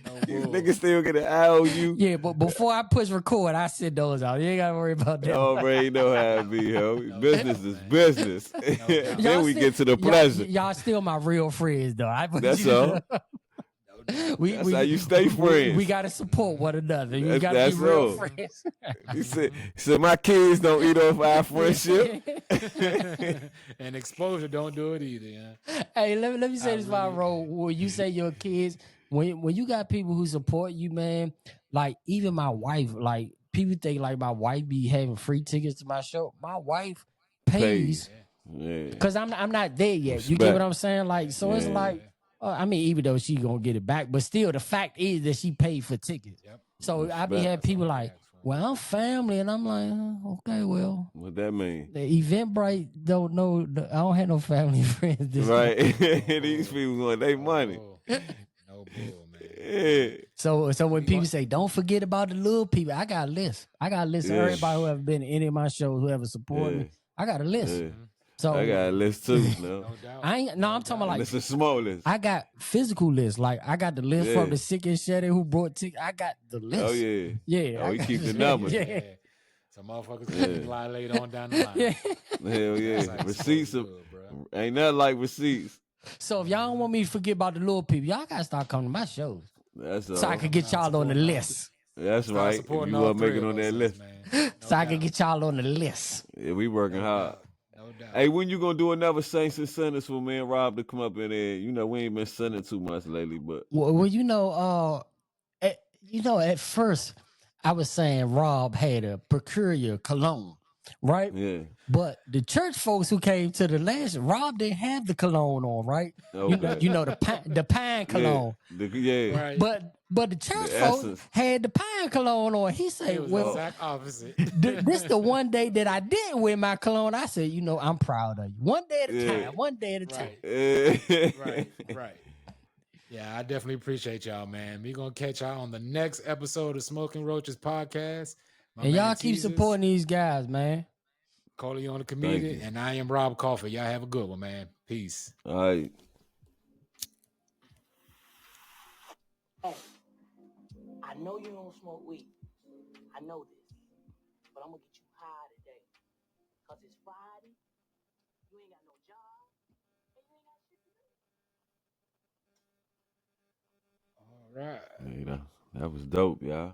No These bull. niggas still get an IOU. Yeah, but before I push record, I sent those out. You ain't gotta worry about that. Already know how it be, yo. No Business doubt, is man. business. doubt. Then we get to the pleasure. Y'all still my real friends, though. That's all. No doubt. That's how you stay friends. We gotta support one another. We That's- gotta be that's real all. friends. He said, my kids don't eat off our friendship. And exposure don't do it either. Yeah. Hey, let me say this about really- Ro. When you say your kids, when you got people who support you, man, like even my wife, like people think like my wife be having free tickets to my show. My wife pays Yeah. because I'm not there yet. You get Respect. what I'm saying? Like, so it's Yeah. like, I mean, even though she gonna get it back, but still, the fact is that she paid for tickets. Yep. So I be Respect. having people like, That's well, I'm family, and I'm like, okay, well, What that mean? the Eventbrite don't know. I don't have no family friends. This Right. These people want their money. No bull, man. Yeah. So when people say, don't forget about the little people, I got a list. I got a list of Yeah. everybody who ever been to any of my shows, whoever supported Yeah. me. I got a list. Yeah. So I got a list too, no. No doubt. I ain't. No, I'm talking about like It's a small list. I got physical lists. Like I got the list Yeah. from the sick and shed who brought tickets. I got the list. Oh yeah. Yeah. Oh, I he got- keep the numbers. Yeah. Some motherfuckers can lie later on down the line. Yeah. Hell yeah. That's how it's Receipts supposed of, to do it, bro. ain't nothing like receipts. So if y'all don't want me to forget about the little people, y'all gotta start coming to my shows That's all. so I can get y'all on the list. That's Start right. If supporting you all want to make three it of on that us, list. man. So I can get y'all on the list. Yeah, we working hard. No doubt. Hey, when you gonna do another Saints and Sinners for me and Rob to come up in there? You know, we ain't been sending too much lately, but Well, at first I was saying Rob had a peculiar cologne, right? yeah. But the church folks who came to the last, Rob didn't have the cologne on, right? Okay. You know the pine cologne. Yeah. Right. But the church The folks essence. had the pine cologne on. He It said, was "Well, the exact opposite. this the one day that I didn't wear my cologne." I said, I'm proud of you. One day at a Yeah. time. One day at a time. Right. Yeah, I definitely appreciate y'all, man. We gonna catch y'all on the next episode of Smoking Roaches podcast. My And man y'all keep Teezus, supporting these guys, man. Corleone the Thank comedian, you. and I am Rob Coffey. Y'all have a good one, man. Peace. All right. Hey, I know you don't smoke weed. I know this. But I'm gonna get you high today. Cause it's Friday. You ain't got no job. And you ain't got shit to do. All right. Hey, that was dope, y'all.